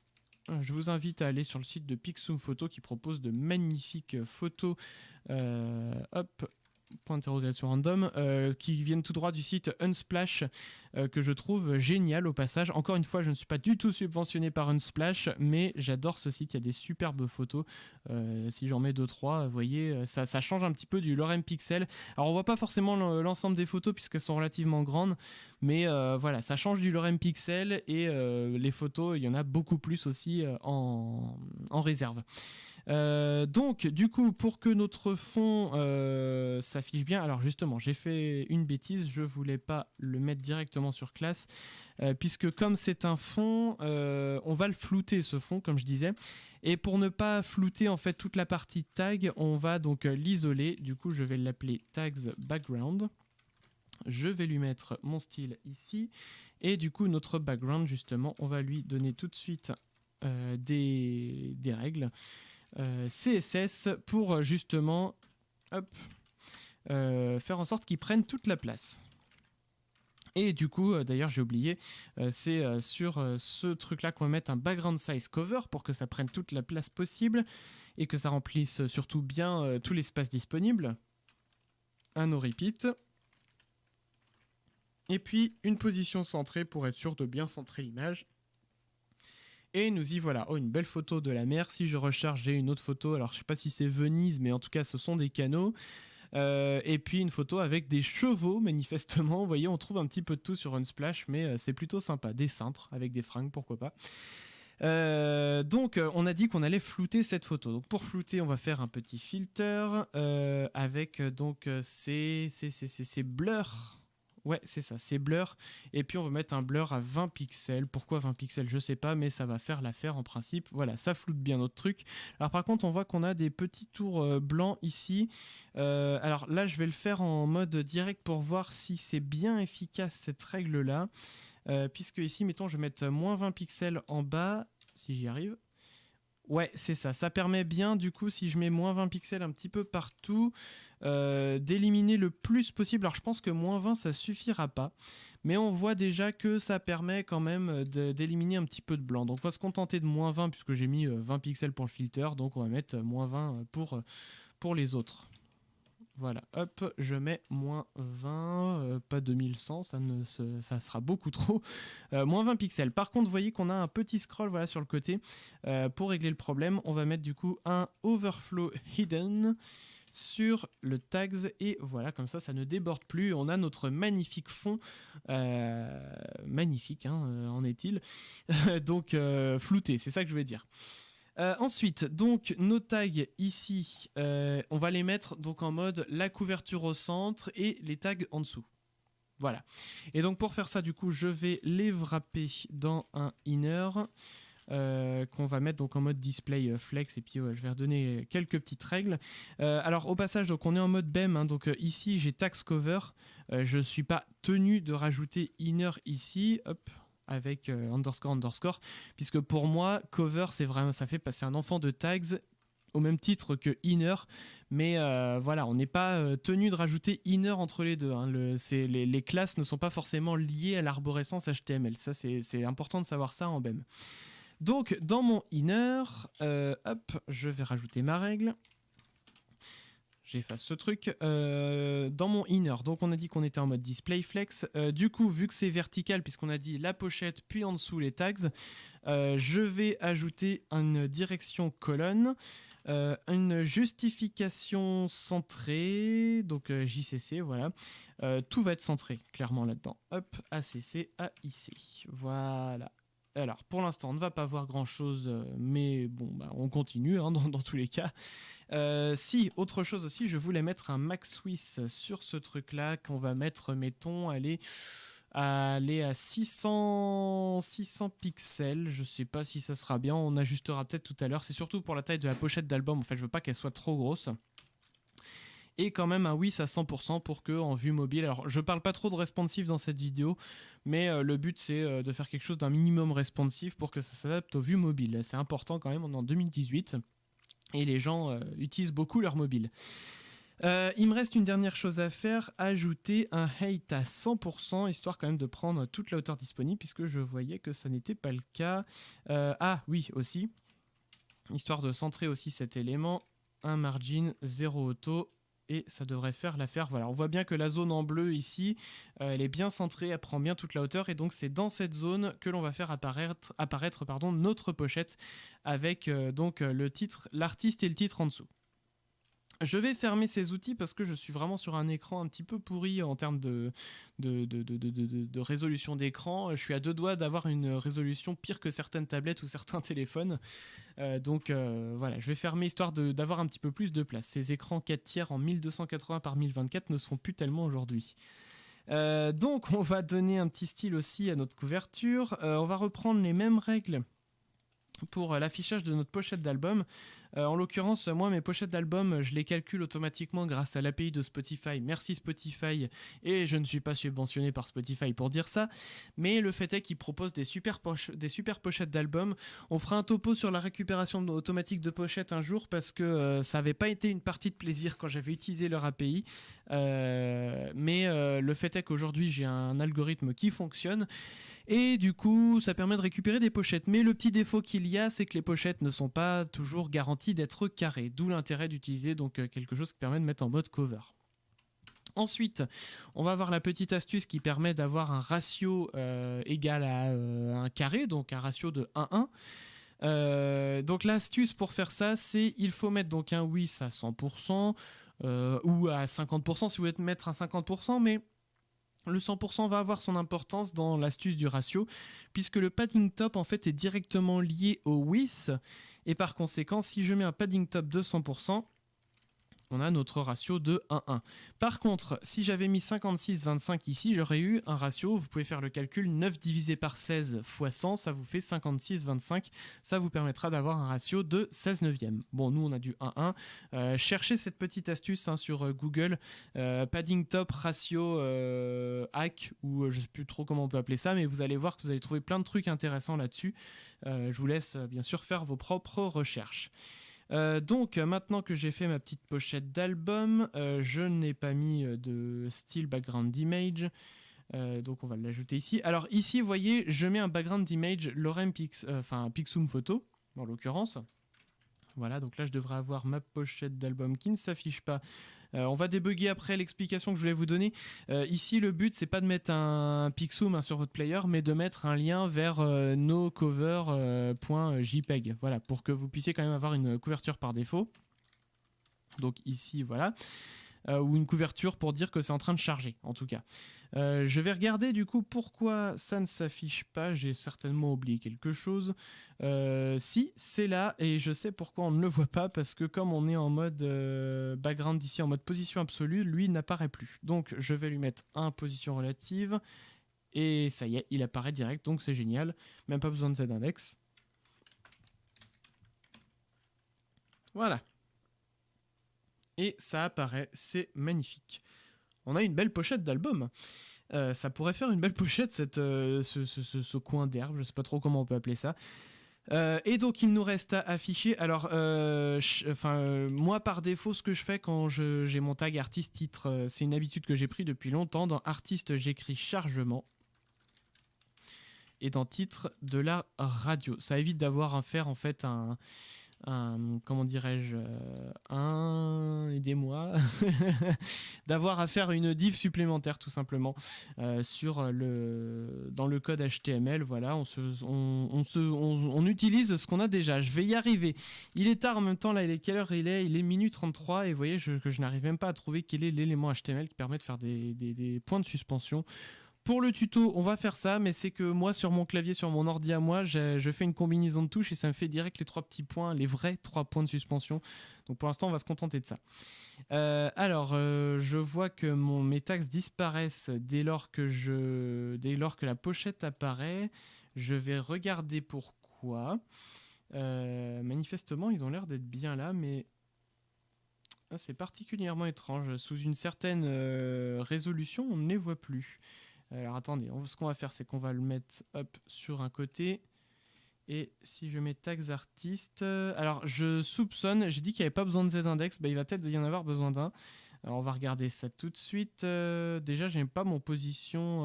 Je vous invite à aller sur le site de Pixum Photo qui propose de magnifiques photos. Hop, point d'interrogation random, qui viennent tout droit du site Unsplash, que je trouve génial au passage. Encore une fois, je ne suis pas du tout subventionné par Unsplash, mais j'adore ce site, il y a des superbes photos. Si j'en mets 2-3, vous voyez, ça change un petit peu du Lorem Pixel. Alors on voit pas forcément l'ensemble des photos puisqu'elles sont relativement grandes, mais voilà, ça change du Lorem Pixel et les photos, il y en a beaucoup plus aussi en réserve. Donc du coup pour que notre fond s'affiche bien, alors justement j'ai fait une bêtise, je voulais pas le mettre directement sur classe puisque comme c'est un fond, on va le flouter ce fond comme je disais, et pour ne pas flouter en fait toute la partie tag, on va donc l'isoler. Du coup je vais l'appeler tags background, je vais lui mettre mon style ici, et du coup notre background justement on va lui donner tout de suite des règles CSS pour justement faire en sorte qu'ils prennent toute la place. Et du coup, d'ailleurs j'ai oublié, c'est sur ce truc là qu'on va mettre un background size cover pour que ça prenne toute la place possible et que ça remplisse surtout bien tout l'espace disponible. Un no repeat. Et puis une position centrée pour être sûr de bien centrer l'image. Et nous y voilà. Oh, une belle photo de la mer. Si je recharge, j'ai une autre photo. Alors, je sais pas si c'est Venise, mais en tout cas, ce sont des canaux. Et puis, une photo avec des chevaux, manifestement. Vous voyez, on trouve un petit peu de tout sur Unsplash, mais c'est plutôt sympa. Des cintres avec des fringues, pourquoi pas. Donc, on a dit qu'on allait flouter cette photo. Donc, pour flouter, on va faire un petit filter avec donc ces blurs. Ouais, c'est ça, c'est blur. Et puis on va mettre un blur à 20 pixels. Pourquoi 20 pixels, je sais pas, mais ça va faire l'affaire en principe. Voilà, ça floute bien notre truc. Alors par contre, on voit qu'on a des petits tours blancs ici. Alors là, je vais le faire en mode direct pour voir si c'est bien efficace cette règle-là. puisque ici, mettons, je vais mettre moins 20 pixels en bas, si j'y arrive. Ouais, c'est ça. Ça permet bien, du coup, si je mets moins 20 pixels un petit peu partout, d'éliminer le plus possible. Alors, je pense que moins 20, ça suffira pas. Mais on voit déjà que ça permet quand même d'éliminer un petit peu de blanc. Donc, on va se contenter de moins 20, puisque j'ai mis 20 pixels pour le filter. Donc, on va mettre moins 20 pour les autres. Voilà, hop, je mets moins 20, pas 2100, ça sera beaucoup trop. Moins 20 pixels. Par contre, vous voyez qu'on a un petit scroll voilà, sur le côté. Pour régler le problème, on va mettre du coup un overflow hidden sur le tags. Et voilà, comme ça ne déborde plus. On a notre magnifique fond. Magnifique, hein, en est-il. Donc, flouté, c'est ça que je veux dire. Ensuite, donc nos tags ici, on va les mettre donc en mode la couverture au centre et les tags en dessous. Voilà. Et donc pour faire ça, du coup, je vais les wrapper dans un inner qu'on va mettre donc en mode display flex. Et puis je vais redonner quelques petites règles. Alors au passage, donc on est en mode BEM. Hein, donc ici, j'ai tags cover. Je ne suis pas tenu de rajouter inner ici. Hop. Avec underscore, puisque pour moi, cover, c'est vraiment, ça fait passer un enfant de tags au même titre que inner, mais voilà, on n'est pas tenu de rajouter inner entre les deux. Hein. Les classes ne sont pas forcément liées à l'arborescence HTML. Ça, c'est important de savoir ça en BEM. Donc, dans mon inner, hop, je vais rajouter ma règle. J'efface ce truc. Dans mon inner, donc on a dit qu'on était en mode display flex. Du coup, vu que c'est vertical, puisqu'on a dit la pochette, puis en dessous les tags, je vais ajouter une direction colonne, une justification centrée, donc JCC, voilà. Tout va être centré, clairement, là-dedans. Hop, ACC, AIC. Voilà. Alors, pour l'instant, on ne va pas voir grand-chose, mais bon, bah, on continue hein, dans tous les cas. Si, autre chose aussi, je voulais mettre un Max Swiss sur ce truc-là, qu'on va mettre, mettons, aller à 600 pixels. Je sais pas si ça sera bien, on ajustera peut-être tout à l'heure. C'est surtout pour la taille de la pochette d'album, en fait, je veux pas qu'elle soit trop grosse. Et quand même un WIS à 100% pour que en vue mobile, alors je parle pas trop de responsive dans cette vidéo, mais le but c'est de faire quelque chose d'un minimum responsive pour que ça s'adapte aux vues mobiles. C'est important quand même, on est en 2018 et les gens utilisent beaucoup leur mobile. Il me reste une dernière chose à faire, ajouter un height à 100%, histoire quand même de prendre toute la hauteur disponible, puisque je voyais que ça n'était pas le cas. Ah oui, aussi, histoire de centrer aussi cet élément, un margin 0 auto, et ça devrait faire l'affaire. Voilà, on voit bien que la zone en bleu ici, elle est bien centrée, elle prend bien toute la hauteur, et donc c'est dans cette zone que l'on va faire apparaître notre pochette avec donc le titre, l'artiste et le titre en dessous. Je vais fermer ces outils parce que je suis vraiment sur un écran un petit peu pourri en termes de résolution d'écran. Je suis à deux doigts d'avoir une résolution pire que certaines tablettes ou certains téléphones. Donc voilà, je vais fermer histoire d'avoir un petit peu plus de place. Ces écrans 4 tiers en 1280 par 1024 ne se font plus tellement aujourd'hui. Donc on va donner un petit style aussi à notre couverture. On va reprendre les mêmes règles pour l'affichage de notre pochette d'album. En l'occurrence, moi, mes pochettes d'album, je les calcule automatiquement grâce à l'API de Spotify. Merci Spotify. Et je ne suis pas subventionné par Spotify pour dire ça. Mais le fait est qu'ils proposent des super pochettes d'album. On fera un topo sur la récupération automatique de pochettes un jour parce que ça n'avait pas été une partie de plaisir quand j'avais utilisé leur API. Mais le fait est qu'aujourd'hui, j'ai un algorithme qui fonctionne. Et du coup, ça permet de récupérer des pochettes. Mais le petit défaut qu'il y a, c'est que les pochettes ne sont pas toujours garanties d'être carrées. D'où l'intérêt d'utiliser donc quelque chose qui permet de mettre en mode cover. Ensuite, on va avoir la petite astuce qui permet d'avoir un ratio égal à un carré, donc un ratio de 1,1. Donc l'astuce pour faire ça, c'est il faut mettre donc un WIS à 100% ou à 50% si vous voulez mettre un 50%, mais le 100% va avoir son importance dans l'astuce du ratio, puisque le padding top en fait est directement lié au width, et par conséquent, si je mets un padding top de 100%, on a notre ratio de 1,1. Par contre, si j'avais mis 56,25 ici, j'aurais eu un ratio, vous pouvez faire le calcul, 9 divisé par 16 fois 100, ça vous fait 56,25. Ça vous permettra d'avoir un ratio de 16 neuvièmes. Bon, nous, on a du 1,1. Cherchez cette petite astuce sur Google, padding top ratio hack, ou je ne sais plus trop comment on peut appeler ça, mais vous allez voir que vous allez trouver plein de trucs intéressants là-dessus. Je vous laisse bien sûr faire vos propres recherches. Donc maintenant que j'ai fait ma petite pochette d'album, je n'ai pas mis de style background image, donc on va l'ajouter ici. Alors ici vous voyez je mets un background image Lorem Pixum Photo en l'occurrence. Voilà, donc là je devrais avoir ma pochette d'album qui ne s'affiche pas. On va débugger après l'explication que je voulais vous donner. Ici, le but, c'est pas de mettre un pixum sur votre player, mais de mettre un lien vers nocover.jpg. Voilà, pour que vous puissiez quand même avoir une couverture par défaut. Donc ici, voilà. Ou une couverture pour dire que c'est en train de charger, en tout cas. Je vais regarder du coup pourquoi ça ne s'affiche pas. J'ai certainement oublié quelque chose. Si, c'est là et je sais pourquoi on ne le voit pas, parce que comme on est en mode background ici, en mode position absolue, lui n'apparaît plus. Donc je vais lui mettre un position relative et ça y est, il apparaît direct, donc c'est génial. Même pas besoin de z-index. Voilà. Et ça apparaît, c'est magnifique. On a une belle pochette d'album. Ça pourrait faire une belle pochette, ce coin d'herbe, je sais pas trop comment on peut appeler ça. Et donc il nous reste à afficher. Alors, moi par défaut, ce que je fais quand j'ai mon tag artiste titre, c'est une habitude que j'ai pris depuis longtemps. Dans artiste, j'écris chargement. Et dans titre, de la radio. Ça évite d'avoir à faire en fait comment dirais-je, aidez-moi, d'avoir à faire une div supplémentaire tout simplement dans le code HTML. Voilà, on utilise ce qu'on a déjà. Je vais y arriver. Il est tard en même temps, là, quelle heure il est minuit 33 et vous voyez que je n'arrive même pas à trouver quel est l'élément HTML qui permet de faire des points de suspension. Pour le tuto, on va faire ça, mais c'est que moi, sur mon clavier, sur mon ordi à moi, je fais une combinaison de touches et ça me fait direct les 3 petits points, les vrais 3 points de suspension. Donc pour l'instant, on va se contenter de ça. Je vois que mes tags disparaissent dès lors que la pochette apparaît. Je vais regarder pourquoi. Manifestement, ils ont l'air d'être bien là, mais c'est particulièrement étrange. Sous une certaine résolution, on ne les voit plus. Alors attendez, ce qu'on va faire, c'est qu'on va le mettre sur un côté. Et si je mets tags artistes... alors je soupçonne, j'ai dit qu'il n'y avait pas besoin de z-index, il va peut-être y en avoir besoin d'un. Alors on va regarder ça tout de suite. Déjà, j'aime pas mon position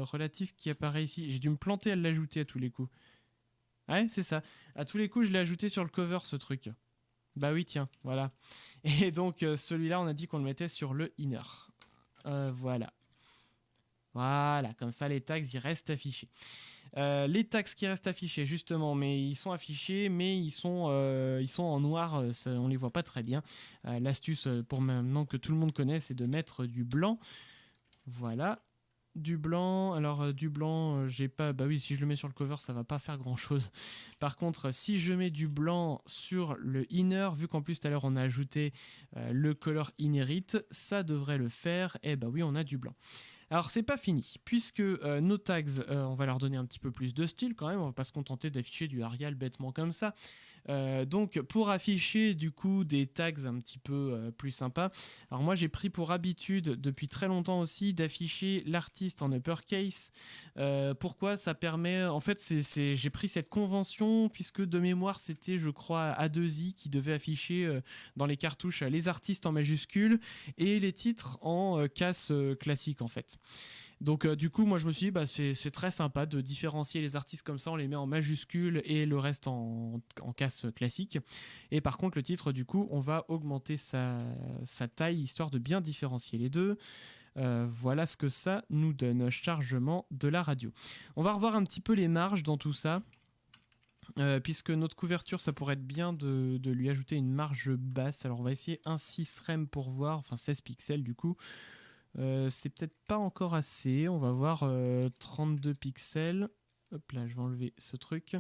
relative qui apparaît ici. J'ai dû me planter à l'ajouter à tous les coups. Ouais, c'est ça. À tous les coups, je l'ai ajouté sur le cover, ce truc. Bah oui, tiens, voilà. Et donc celui-là, on a dit qu'on le mettait sur le inner. Voilà. Voilà, comme ça les tags ils restent affichés. Les tags qui restent affichés justement, mais ils sont affichés, mais ils sont en noir, on les voit pas très bien. L'astuce pour maintenant que tout le monde connaît, c'est de mettre du blanc. Voilà, du blanc. Alors du blanc, j'ai pas. Bah oui, si je le mets sur le cover, ça va pas faire grand chose. Par contre, si je mets du blanc sur le inner, vu qu'en plus tout à l'heure on a ajouté le color inherit, ça devrait le faire. Et bah oui, on a du blanc. Alors c'est pas fini, puisque nos tags, on va leur donner un petit peu plus de style quand même, on va pas se contenter d'afficher du Arial bêtement comme ça. Donc pour afficher du coup des tags un petit peu plus sympas, alors moi j'ai pris pour habitude depuis très longtemps aussi d'afficher l'artiste en uppercase. Pourquoi? Ça permet, en fait j'ai pris cette convention puisque de mémoire c'était je crois A2I qui devait afficher dans les cartouches les artistes en majuscules et les titres en casse classique en fait. Donc du coup moi je me suis dit c'est très sympa de différencier les artistes comme ça, on les met en majuscules et le reste en casse classique. Et par contre le titre du coup on va augmenter sa taille histoire de bien différencier les deux. Voilà ce que ça nous donne, chargement de la radio. On va revoir un petit peu les marges dans tout ça. Puisque notre couverture ça pourrait être bien de lui ajouter une marge basse. Alors on va essayer un 6 rem pour voir, enfin 16 pixels du coup. C'est peut-être pas encore assez. On va voir 32 pixels. Hop là, je vais enlever ce truc.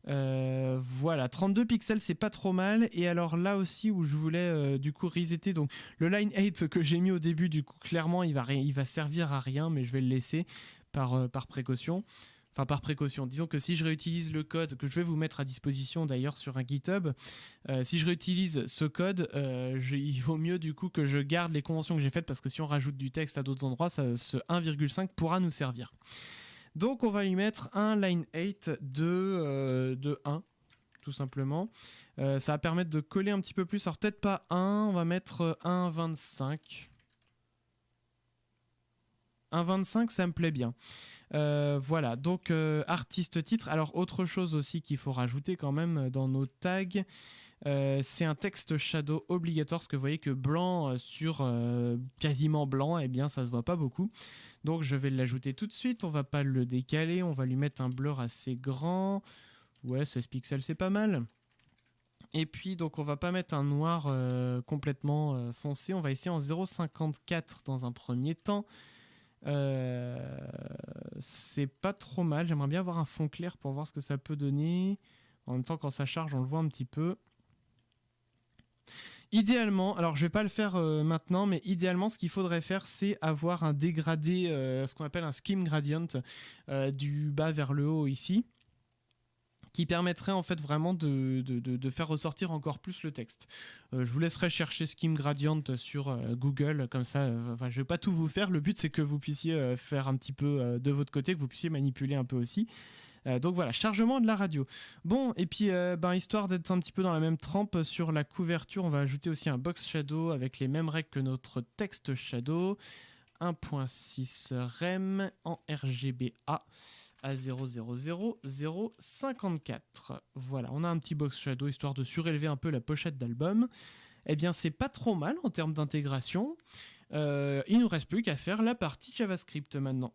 Voilà, 32 pixels, c'est pas trop mal. Et alors là aussi où je voulais du coup resetter, donc le line 8 que j'ai mis au début, du coup clairement il va servir à rien, mais je vais le laisser par précaution. Enfin par précaution, disons que si je réutilise le code que je vais vous mettre à disposition d'ailleurs sur un GitHub, si je réutilise ce code, il vaut mieux du coup que je garde les conventions que j'ai faites, parce que si on rajoute du texte à d'autres endroits, ce 1,5 pourra nous servir. Donc on va lui mettre un line 8 de 1, tout simplement. Ça va permettre de coller un petit peu plus. Alors peut-être pas 1, on va mettre 1,25. 1,25, ça me plaît bien. Voilà, donc artiste titre. Alors autre chose aussi qu'il faut rajouter quand même dans nos tags, c'est un texte shadow obligatoire, parce que vous voyez que blanc sur quasiment blanc, eh bien ça se voit pas beaucoup. Donc je vais l'ajouter tout de suite, on va pas le décaler, on va lui mettre un blur assez grand. Ouais, 16 pixels c'est pas mal. Et puis donc on va pas mettre un noir complètement foncé, on va essayer en 0,54 dans un premier temps. C'est pas trop mal, j'aimerais bien avoir un fond clair pour voir ce que ça peut donner. En même temps quand ça charge on le voit un petit peu. Idéalement, alors je vais pas le faire maintenant, mais idéalement ce qu'il faudrait faire c'est avoir un dégradé, ce qu'on appelle un skim gradient, du bas vers le haut ici, qui permettrait en fait vraiment de faire ressortir encore plus le texte. Je vous laisserai chercher Skim Gradient sur Google, comme ça, je vais pas tout vous faire, le but c'est que vous puissiez faire un petit peu de votre côté, que vous puissiez manipuler un peu aussi. Donc voilà, chargement de la radio. Bon, et puis histoire d'être un petit peu dans la même trempe sur la couverture, on va ajouter aussi un box shadow avec les mêmes règles que notre texte shadow. 1.6 rem en RGBA à 0,00054. Voilà, on a un petit box shadow histoire de surélever un peu la pochette d'album. Eh bien, c'est pas trop mal en termes d'intégration. Il nous reste plus qu'à faire la partie JavaScript maintenant.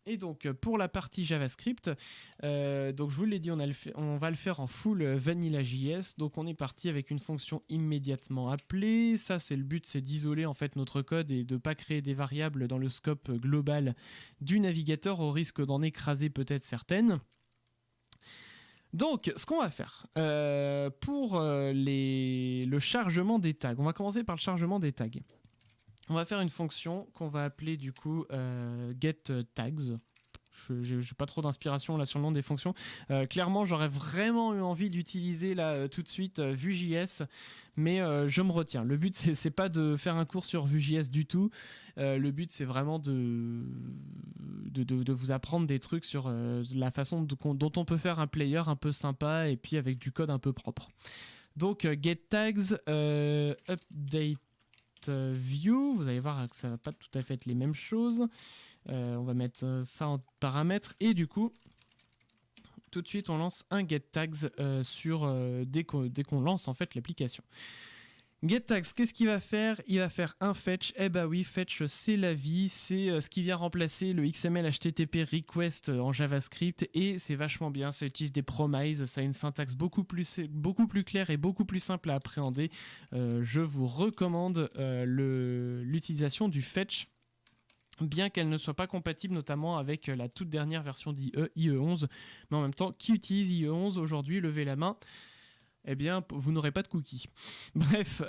Et donc pour la partie JavaScript, donc je vous l'ai dit, on va le faire en full Vanilla.js. Donc on est parti avec une fonction immédiatement appelée. Ça c'est le but, c'est d'isoler en fait notre code et de pas créer des variables dans le scope global du navigateur au risque d'en écraser peut-être certaines. Donc, ce qu'on va faire pour le chargement des tags, on va commencer par le chargement des tags. On va faire une fonction qu'on va appeler du coup getTags. J'ai pas trop d'inspiration là sur le nom des fonctions. Clairement, j'aurais vraiment eu envie d'utiliser là tout de suite Vue.js, mais je me retiens. Le but, c'est pas de faire un cours sur Vue.js du tout. Le but, c'est vraiment de vous apprendre des trucs sur la façon dont on peut faire un player un peu sympa et puis avec du code un peu propre. Donc, getTags, update view, vous allez voir que ça va pas tout à fait être les mêmes choses. On va mettre ça en paramètres et du coup tout de suite on lance un getTags dès qu'on lance en fait l'application. GetTags, qu'est-ce qu'il va faire? Il va faire un fetch. Eh bah oui, fetch c'est la vie, c'est ce qui vient remplacer le XML HTTP request en JavaScript et c'est vachement bien, ça utilise des promises, ça a une syntaxe beaucoup plus claire et beaucoup plus simple à appréhender. Je vous recommande l'utilisation du fetch, bien qu'elle ne soit pas compatible notamment avec la toute dernière version d'IE11, mais en même temps, qui utilise IE11 aujourd'hui? Levez la main. Eh bien, vous n'aurez pas de cookies. Bref,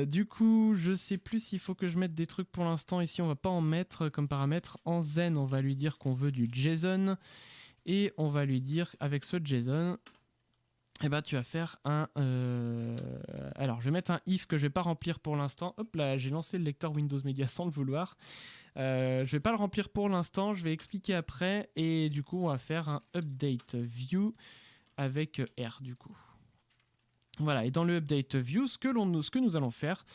du coup, je sais plus s'il faut que je mette des trucs pour l'instant. Ici, on va pas en mettre comme paramètre. En Zen, on va lui dire qu'on veut du JSON. Et on va lui dire, avec ce JSON, eh ben, tu vas faire un... Alors, je vais mettre un if que je vais pas remplir pour l'instant. Hop là, j'ai lancé le lecteur Windows Media sans le vouloir. Je vais pas le remplir pour l'instant, je vais expliquer après. Et du coup, on va faire un update view avec R, du coup. Voilà, et dans le update view, ce que nous allons faire,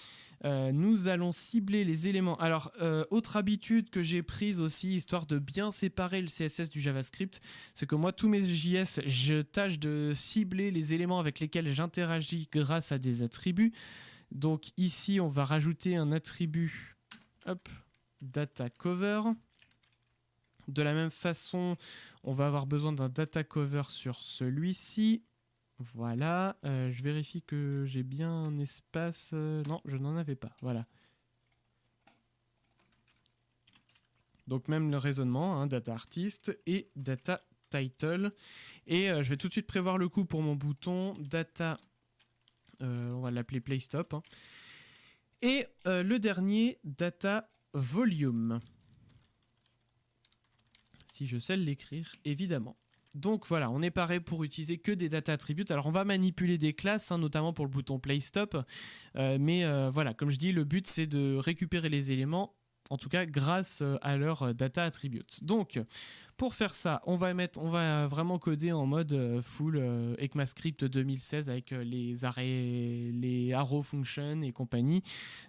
nous allons cibler les éléments. Alors, autre habitude que j'ai prise aussi, histoire de bien séparer le CSS du JavaScript, c'est que moi, tous mes JS, je tâche de cibler les éléments avec lesquels j'interagis grâce à des attributs. Donc ici, on va rajouter un attribut, hop, data cover. De la même façon, on va avoir besoin d'un data cover sur celui-ci. Voilà, je vérifie que j'ai bien un espace. Non, je n'en avais pas. Voilà. Donc même le raisonnement, hein, data artist et data title. Et je vais tout de suite prévoir le coup pour mon bouton data, on va l'appeler playstop. Et le dernier, data volume. Si je sais l'écrire, évidemment. Donc voilà, on est paré pour utiliser que des data attributes. Alors on va manipuler des classes, notamment pour le bouton playstop. Mais voilà, comme je dis, le but c'est de récupérer les éléments, en tout cas grâce à leur data attributes. Donc pour faire ça, on va vraiment coder en mode full ECMAScript 2016 avec les arrays, les arrow functions et compagnie.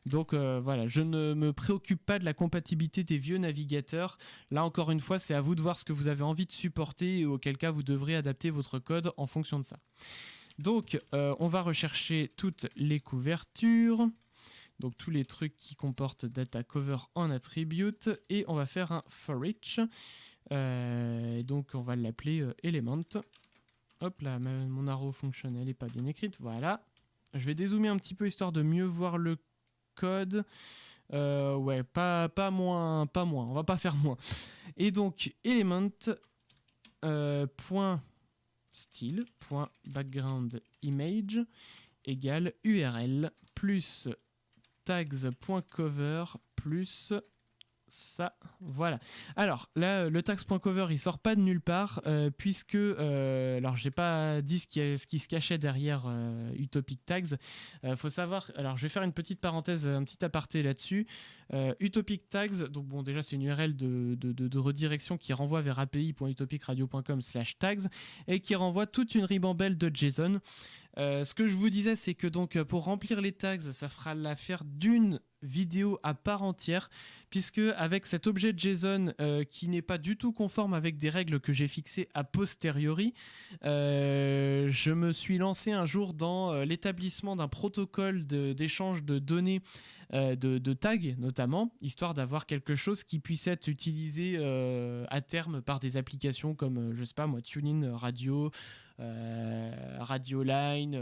Donc voilà, je ne me préoccupe pas de la compatibilité des vieux navigateurs. Là encore une fois, c'est à vous de voir ce que vous avez envie de supporter et auquel cas vous devrez adapter votre code en fonction de ça. Donc on va rechercher toutes les couvertures. Donc tous les trucs qui comportent data cover en attribute, et on va faire un for each. Donc on va l'appeler element. Hop là, mon arrow function elle n'est pas bien écrite, voilà. Je vais dézoomer un petit peu histoire de mieux voir le code. Ouais, pas moins, on va pas faire moins. Et donc element point style point background image égale URL plus tags.cover plus ça, voilà. Alors là, le tags.cover il sort pas de nulle part puisque alors j'ai pas dit ce qui se cachait derrière Utopic Tags. Faut savoir, alors je vais faire une petite parenthèse, un petit aparté là-dessus. Utopic Tags, donc bon déjà c'est une URL de redirection qui renvoie vers api.utopicradio.com/tags et qui renvoie toute une ribambelle de JSON. Ce que je vous disais, c'est que donc pour remplir les tags, ça fera l'affaire d'une vidéo à part entière, puisque avec cet objet JSON qui n'est pas du tout conforme avec des règles que j'ai fixées a posteriori, je me suis lancé un jour dans l'établissement d'un protocole d'échange de données de tags notamment, histoire d'avoir quelque chose qui puisse être utilisé à terme par des applications comme, je sais pas moi, TuneIn Radio, Radioline,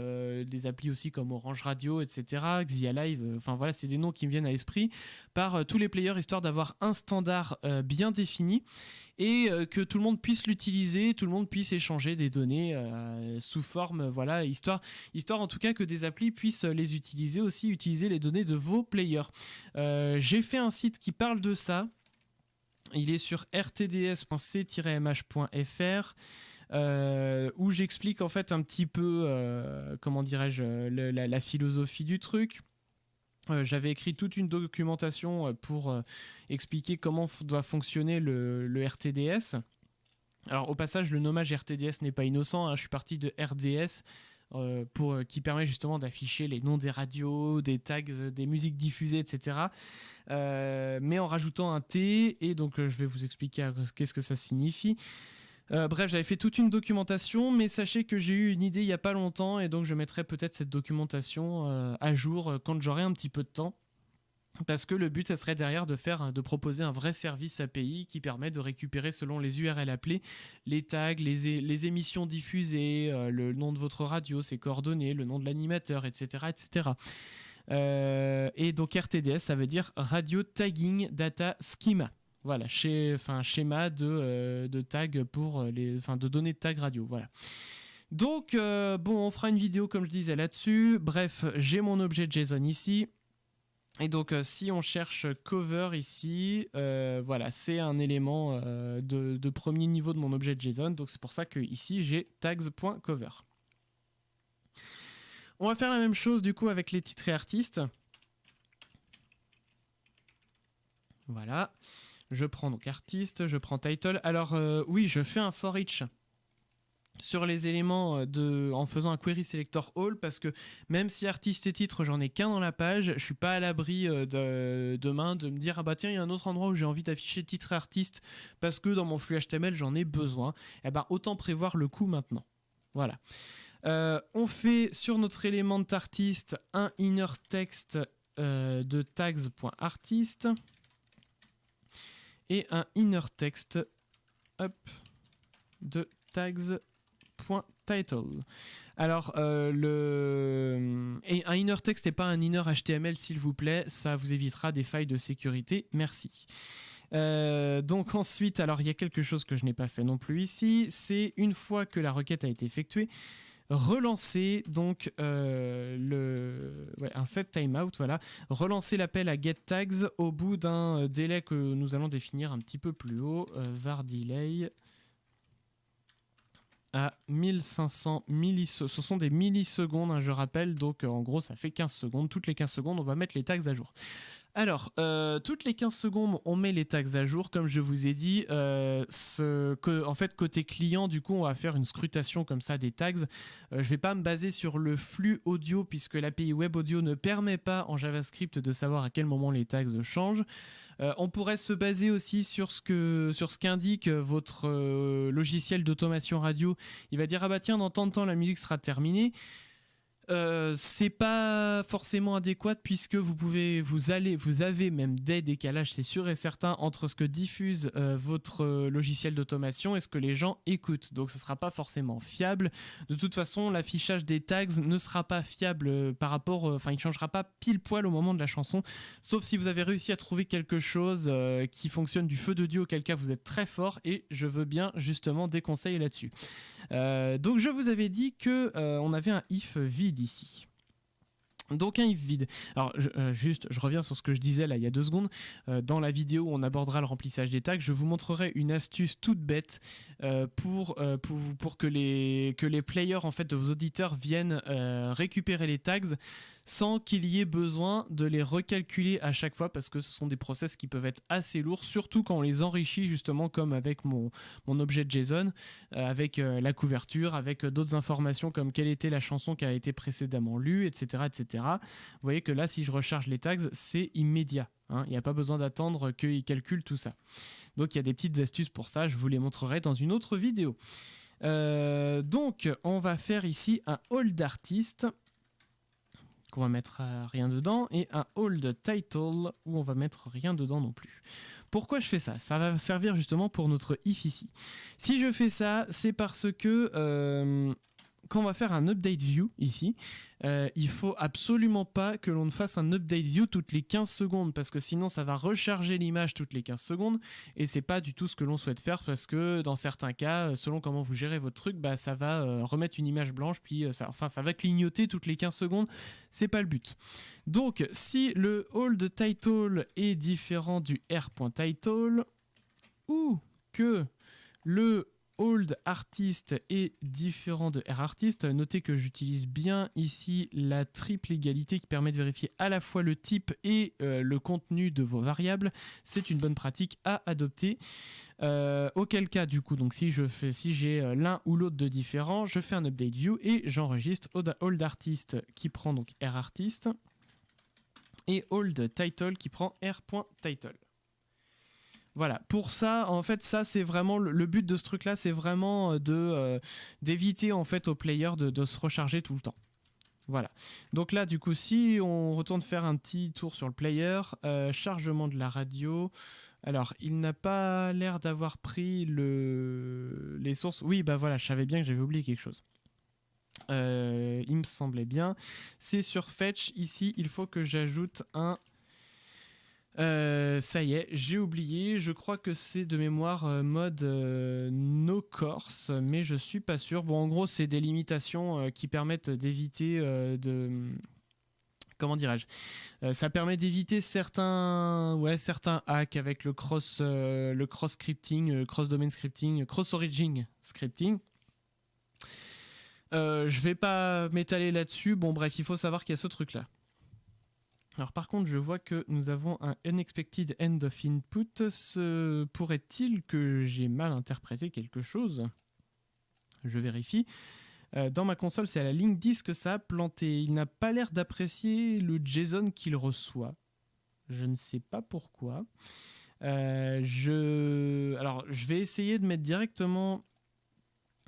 des applis aussi comme Orange Radio, etc., Xia Live, enfin voilà, c'est des noms qui me viennent à l'esprit par tous les players, histoire d'avoir un standard bien défini et que tout le monde puisse l'utiliser, tout le monde puisse échanger des données sous forme, voilà, histoire en tout cas que des applis puissent les utiliser aussi, utiliser les données de vos players. J'ai fait un site qui parle de ça, il est sur rtds.c-mh.fr. Où j'explique en fait un petit peu comment dirais-je la philosophie du truc. J'avais écrit toute une documentation pour expliquer comment doit fonctionner le RTDS. Alors au passage, le nommage RTDS n'est pas innocent, je suis parti de RDS qui permet justement d'afficher les noms des radios, des tags, des musiques diffusées, etc. Mais en rajoutant un T, et donc je vais vous expliquer qu'est-ce que ça signifie. Bref, j'avais fait toute une documentation, mais sachez que j'ai eu une idée il n'y a pas longtemps, et donc je mettrai peut-être cette documentation à jour quand j'aurai un petit peu de temps. Parce que le but, ça serait derrière de proposer un vrai service API qui permet de récupérer selon les URL appelées les tags, les émissions diffusées, le nom de votre radio, ses coordonnées, le nom de l'animateur, etc. etc. Et donc RTDS, ça veut dire Radio Tagging Data Schema. Voilà, schéma de tag pour de données de tag radio, voilà. Donc, bon, on fera une vidéo, comme je disais, là-dessus. Bref, j'ai mon objet JSON ici. Et donc, si on cherche cover ici, voilà, c'est un élément de premier niveau de mon objet JSON. Donc, c'est pour ça que ici, j'ai tags.cover. On va faire la même chose, du coup, avec les titres et artistes. Voilà. Je prends donc artiste, je prends title. Alors oui, je fais un for each sur les éléments en faisant un query selector all, parce que même si artiste et titre j'en ai qu'un dans la page, je suis pas à l'abri demain de me dire ah bah tiens il y a un autre endroit où j'ai envie d'afficher titre et artiste parce que dans mon flux HTML j'en ai besoin. Et ben autant prévoir le coup maintenant. Voilà. On fait sur notre élément d'artiste un inner text de tags.artist. Et un inner text de tags.title. Alors, et un inner text et pas un inner HTML, s'il vous plaît, ça vous évitera des failles de sécurité. Merci. Donc ensuite, alors il y a quelque chose que je n'ai pas fait non plus ici, c'est une fois que la requête a été effectuée, relancer donc un set timeout, voilà, relancer l'appel à getTags au bout d'un délai que nous allons définir un petit peu plus haut, var delay à 1500 millisecondes. Ce sont des millisecondes, hein, je rappelle, donc en gros ça fait 15 secondes. Toutes les 15 secondes, on va mettre les tags à jour. Alors, toutes les 15 secondes, on met les tags à jour, comme je vous ai dit. En fait, côté client, du coup, on va faire une scrutation comme ça des tags. Je ne vais pas me baser sur le flux audio, puisque l'API Web Audio ne permet pas en JavaScript de savoir à quel moment les tags changent. On pourrait se baser aussi sur ce qu'indique votre logiciel d'automation radio. Il va dire, ah bah tiens, dans tant de temps, la musique sera terminée. C'est pas forcément adéquat puisque vous avez même des décalages, c'est sûr et certain, entre ce que diffuse votre logiciel d'automation et ce que les gens écoutent. Donc ce sera pas forcément fiable. De toute façon, l'affichage des tags ne sera pas fiable par rapport, il changera pas pile poil au moment de la chanson, sauf si vous avez réussi à trouver quelque chose qui fonctionne du feu de Dieu, auquel cas vous êtes très fort et je veux bien justement des conseils là-dessus. Donc je vous avais dit que on avait un if vide ici. Donc un if vide. Alors je reviens sur ce que je disais là il y a 2 secondes. Dans la vidéo où on abordera le remplissage des tags, je vous montrerai une astuce toute bête pour que les players en fait de vos auditeurs viennent récupérer les tags sans qu'il y ait besoin de les recalculer à chaque fois, parce que ce sont des process qui peuvent être assez lourds, surtout quand on les enrichit justement comme avec mon objet JSON, avec la couverture, avec d'autres informations comme quelle était la chanson qui a été précédemment lue, etc., etc. Vous voyez que là, si je recharge les tags, c'est immédiat. Il n'y a pas besoin d'attendre qu'il calcule tout ça. Donc il y a des petites astuces pour ça, je vous les montrerai dans une autre vidéo. Donc on va faire ici un hold artist qu'on va mettre rien dedans et un hold title où on va mettre rien dedans non plus. Pourquoi je fais ça ? Ça va servir justement pour notre if ici. Si je fais ça, c'est parce que quand on va faire un update view ici, il faut absolument pas que l'on fasse un update view toutes les 15 secondes parce que sinon ça va recharger l'image toutes les 15 secondes et c'est pas du tout ce que l'on souhaite faire parce que dans certains cas, selon comment vous gérez votre truc, ça va remettre une image blanche puis ça va clignoter toutes les 15 secondes, c'est pas le but. Donc si le hold title est différent du r.title ou que le hold artist est différent de r-artist. Notez que j'utilise bien ici la triple égalité qui permet de vérifier à la fois le type et le contenu de vos variables. C'est une bonne pratique à adopter. Auquel cas, du coup, donc si j'ai l'un ou l'autre de différent, je fais un update view et j'enregistre hold artist qui prend donc r-artist et hold title qui prend r.title. Voilà, pour ça, en fait, ça c'est vraiment le but de ce truc-là, c'est vraiment d'éviter en fait aux players de se recharger tout le temps. Voilà. Donc là, du coup, si on retourne faire un petit tour sur le player, chargement de la radio. Alors, il n'a pas l'air d'avoir pris les sources. Oui, bah voilà, je savais bien que j'avais oublié quelque chose. Il me semblait bien. C'est sur Fetch. Ici, il faut que j'ajoute un. Ça y est, j'ai oublié. Je crois que c'est de mémoire mode no course, mais je suis pas sûr. Bon, en gros, c'est des limitations qui permettent d'éviter comment dirais-je, ça permet d'éviter certains hacks avec le cross scripting, le cross domain scripting, cross origin scripting. Je vais pas m'étaler là-dessus. Bon, bref, il faut savoir qu'il y a ce truc-là. Alors par contre, je vois que nous avons un unexpected end of input. Pourrait-il que j'ai mal interprété quelque chose ? Je vérifie. Dans ma console, c'est à la ligne 10 que ça a planté. Il n'a pas l'air d'apprécier le JSON qu'il reçoit. Je ne sais pas pourquoi. Alors, je vais essayer de mettre directement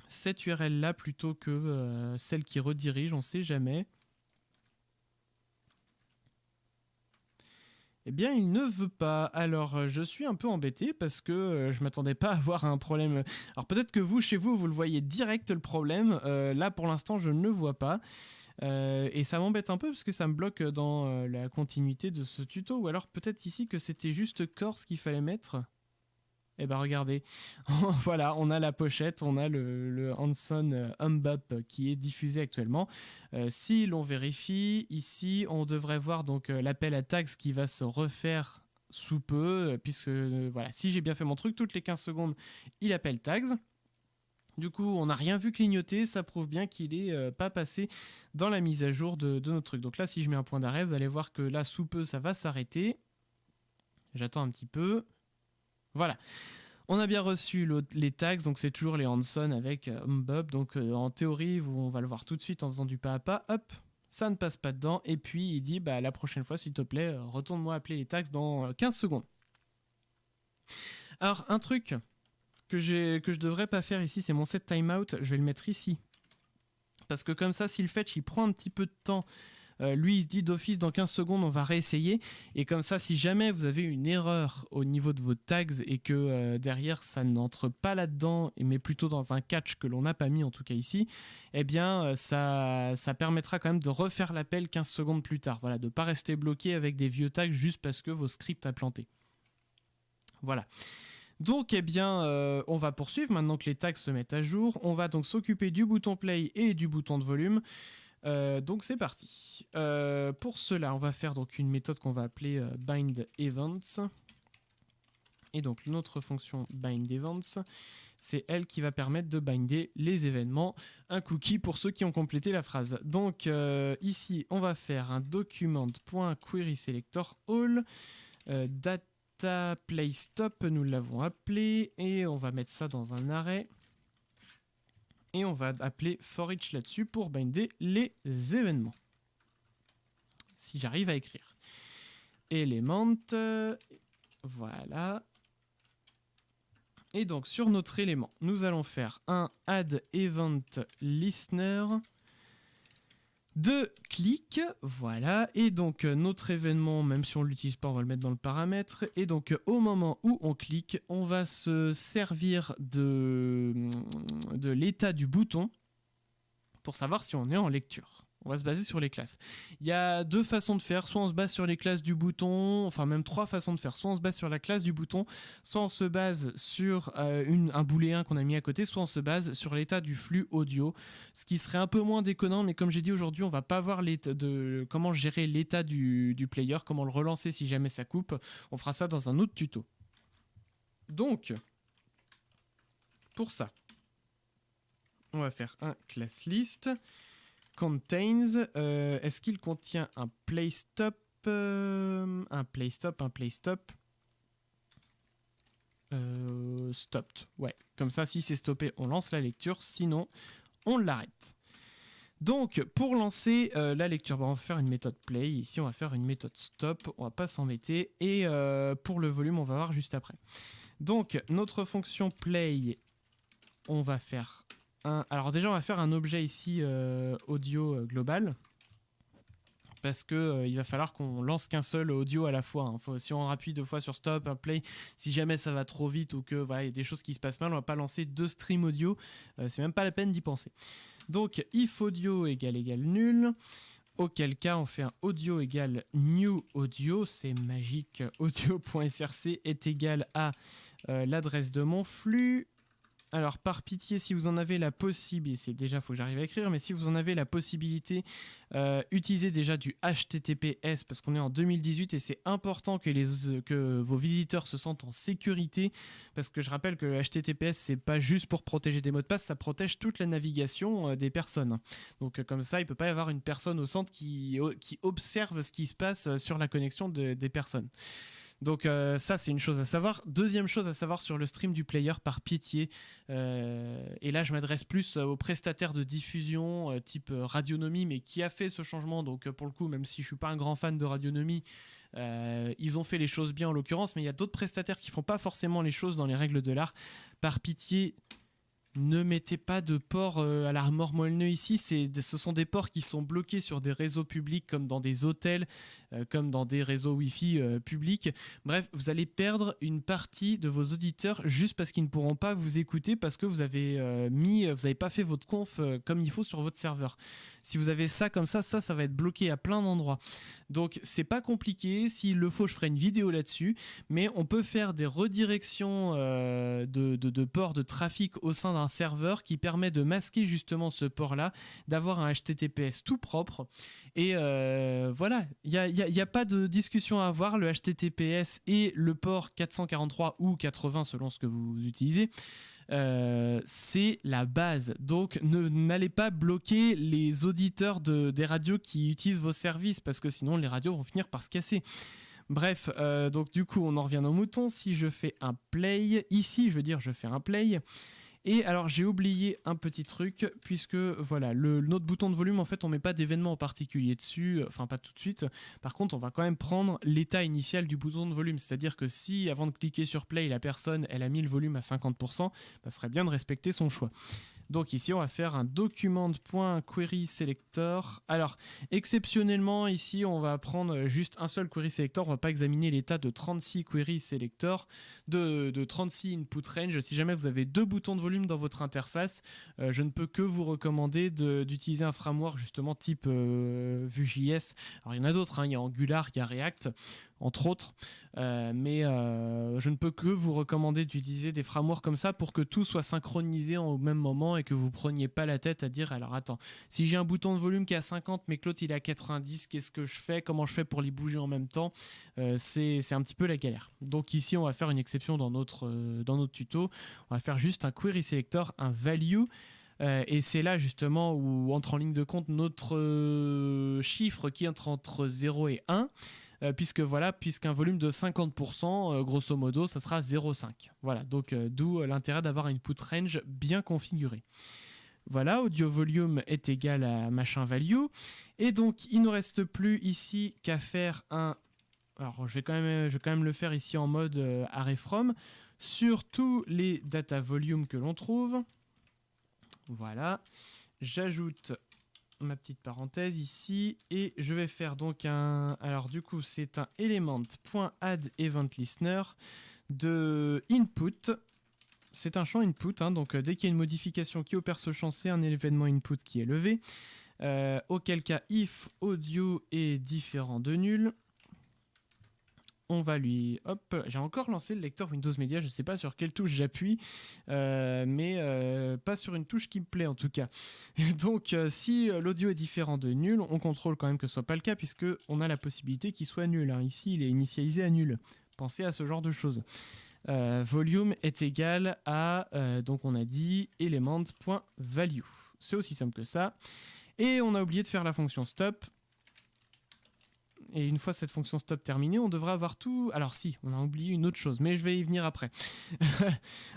cette URL-là plutôt que celle qui redirige, on ne sait jamais. Eh bien, il ne veut pas. Alors, je suis un peu embêté parce que je ne m'attendais pas à avoir un problème. Alors, peut-être que vous, chez vous, vous le voyez direct le problème. Là, pour l'instant, je ne le vois pas. Et ça m'embête un peu parce que ça me bloque dans la continuité de ce tuto. Ou alors peut-être ici que c'était juste Corse qu'il fallait mettre. Eh ben regardez, voilà, on a la pochette, on a le Hanson Humbop qui est diffusé actuellement. Si l'on vérifie, ici, on devrait voir donc l'appel à tags qui va se refaire sous peu, puisque voilà, si j'ai bien fait mon truc, toutes les 15 secondes, il appelle tags. Du coup, on n'a rien vu clignoter, ça prouve bien qu'il n'est pas passé dans la mise à jour de notre truc. Donc là, si je mets un point d'arrêt, vous allez voir que là, sous peu, ça va s'arrêter. J'attends un petit peu. Voilà. On a bien reçu les tags, donc c'est toujours les Hanson avec Humbop. Donc en théorie, on va le voir tout de suite en faisant du pas à pas. Hop, ça ne passe pas dedans. Et puis il dit, bah la prochaine fois, s'il te plaît, retourne-moi appeler les tags dans 15 secondes. Alors un truc que je devrais pas faire ici, c'est mon set timeout. Je vais le mettre ici. Parce que comme ça, si le fetch il prend un petit peu de temps, lui il se dit d'office dans 15 secondes on va réessayer, et comme ça si jamais vous avez une erreur au niveau de vos tags et que derrière ça n'entre pas là-dedans mais plutôt dans un catch que l'on n'a pas mis en tout cas ici, eh bien ça permettra quand même de refaire l'appel 15 secondes plus tard, voilà, de ne pas rester bloqué avec des vieux tags juste parce que vos scripts a planté. Voilà. Donc, eh bien, on va poursuivre maintenant que les tags se mettent à jour. On va donc s'occuper du bouton play et du bouton de volume. Donc c'est parti. Pour cela, on va faire donc une méthode qu'on va appeler bind events. Et donc notre fonction bind events, c'est elle qui va permettre de binder les événements. Un cookie pour ceux qui ont complété la phrase. Donc ici, on va faire un document.querySelectorAll. Data play stop, nous l'avons appelé. Et on va mettre ça dans un arrêt. Et on va appeler for each là-dessus pour binder les événements. Si j'arrive à écrire. Element, voilà. Et donc sur notre élément, nous allons faire un add event listener de clic, voilà. Et donc notre événement, même si on ne l'utilise pas, on va le mettre dans le paramètre. Et donc au moment où on clique, on va se servir de l'état du bouton pour savoir si on est en lecture. On va se baser sur les classes. Il y a deux façons de faire. Soit on se base sur les classes du bouton, enfin même trois façons de faire. Soit on se base sur la classe du bouton, soit on se base sur un booléen qu'on a mis à côté, soit on se base sur l'état du flux audio. Ce qui serait un peu moins déconnant, mais comme j'ai dit aujourd'hui, on va pas voir comment gérer l'état du player, comment le relancer si jamais ça coupe. On fera ça dans un autre tuto. Donc, pour ça, on va faire un class list. Contains, est-ce qu'il contient un play stop, stopped, ouais, comme ça si c'est stoppé on lance la lecture, sinon on l'arrête. Donc pour lancer la lecture, on va faire une méthode play, ici on va faire une méthode stop, on va pas s'embêter, et pour le volume on va voir juste après. Donc notre fonction play, on va faire alors déjà on va faire un objet ici audio global, parce que il va falloir qu'on lance qu'un seul audio à la fois, hein. Si on appuie deux fois sur stop, un play, si jamais ça va trop vite ou que voilà, il y a des choses qui se passent mal, on va pas lancer deux streams audio, c'est même pas la peine d'y penser. Donc if audio égale nul, auquel cas on fait un audio égale new audio, c'est magique, audio.src est égal à l'adresse de mon flux. Alors par pitié, si vous en avez la possibilité, c'est déjà faut que j'arrive à écrire, mais si vous en avez la possibilité, utilisez déjà du HTTPS parce qu'on est en 2018 et c'est important que vos visiteurs se sentent en sécurité, parce que je rappelle que le HTTPS c'est pas juste pour protéger des mots de passe, ça protège toute la navigation des personnes. Donc comme ça, il peut pas y avoir une personne au centre qui observe ce qui se passe sur la connexion des personnes. Donc ça c'est une chose à savoir. Deuxième chose à savoir sur le stream du player, par pitié, et là je m'adresse plus aux prestataires de diffusion type Radionomie, mais qui a fait ce changement, donc pour le coup même si je suis pas un grand fan de Radionomie, ils ont fait les choses bien en l'occurrence, mais il y a d'autres prestataires qui font pas forcément les choses dans les règles de l'art. Par pitié, Ne mettez pas de port à la mort moelle ici, ce sont des ports qui sont bloqués sur des réseaux publics comme dans des hôtels, comme dans des réseaux Wi-Fi publics. Bref, vous allez perdre une partie de vos auditeurs juste parce qu'ils ne pourront pas vous écouter parce que vous avez pas fait votre conf comme il faut sur votre serveur. Si vous avez ça comme ça va être bloqué à plein d'endroits. Donc c'est pas compliqué, s'il le faut je ferai une vidéo là-dessus, mais on peut faire des redirections de ports de trafic au sein d'un serveur qui permet de masquer justement ce port-là, d'avoir un HTTPS tout propre. Et voilà, il n'y a pas de discussion à avoir, le HTTPS et le port 443 ou 80 selon ce que vous utilisez. C'est la base, donc n'allez pas bloquer les auditeurs des radios qui utilisent vos services parce que sinon les radios vont finir par se casser. Bref, donc du coup on en revient aux moutons. Si je fais un play, ici je fais un play. Et alors j'ai oublié un petit truc, puisque voilà, notre bouton de volume, en fait on met pas d'événement en particulier dessus, enfin pas tout de suite. Par contre on va quand même prendre l'état initial du bouton de volume, c'est-à-dire que si avant de cliquer sur play la personne elle a mis le volume à 50%, ça serait bien de respecter son choix. Donc ici on va faire un document.querySelector. Alors exceptionnellement ici on va prendre juste un seul query selector, on va pas examiner l'état de 36 query selector, de 36 input range. Si jamais vous avez deux boutons de volume dans votre interface, je ne peux que vous recommander d'utiliser un framework justement type Vue.js. Alors il y en a d'autres, il y a Angular, il y a React entre autres, mais je ne peux que vous recommander d'utiliser des frameworks comme ça pour que tout soit synchronisé au même moment et que vous preniez pas la tête à dire alors attends, si j'ai un bouton de volume qui est à 50 mais que l'autre il est à 90, qu'est-ce que je fais, comment je fais pour les bouger en même temps, c'est un petit peu la galère. Donc ici on va faire une exception dans notre tuto, on va faire juste un query selector, un value. Et c'est là justement où entre en ligne de compte notre chiffre qui entre 0 et 1. Puisqu'un volume de 50%, grosso modo, ça sera 0,5. Voilà, donc d'où l'intérêt d'avoir un input range bien configuré. Voilà, audio volume est égal à machin value. Et donc, il ne nous reste plus ici qu'à faire un... Alors, je vais quand même le faire ici en mode array from sur tous les data volume que l'on trouve. Voilà, j'ajoute ma petite parenthèse ici et je vais faire donc alors du coup c'est un element.addEventListener de input. C'est un champ input, donc dès qu'il y a une modification qui opère ce champ, c'est un événement input qui est levé, auquel cas if audio est différent de nul, on va lui... Hop, j'ai encore lancé le lecteur Windows Media, je ne sais pas sur quelle touche j'appuie, mais pas sur une touche qui me plaît en tout cas. Donc si l'audio est différent de nul, on contrôle quand même que ce ne soit pas le cas, puisqu'on a la possibilité qu'il soit nul. Ici, il est initialisé à nul. Pensez à ce genre de choses. Volume est égal à, donc on a dit, element.value. C'est aussi simple que ça. Et on a oublié de faire la fonction stop. Et une fois cette fonction stop terminée, on devrait avoir tout... Alors si, on a oublié une autre chose, mais je vais y venir après.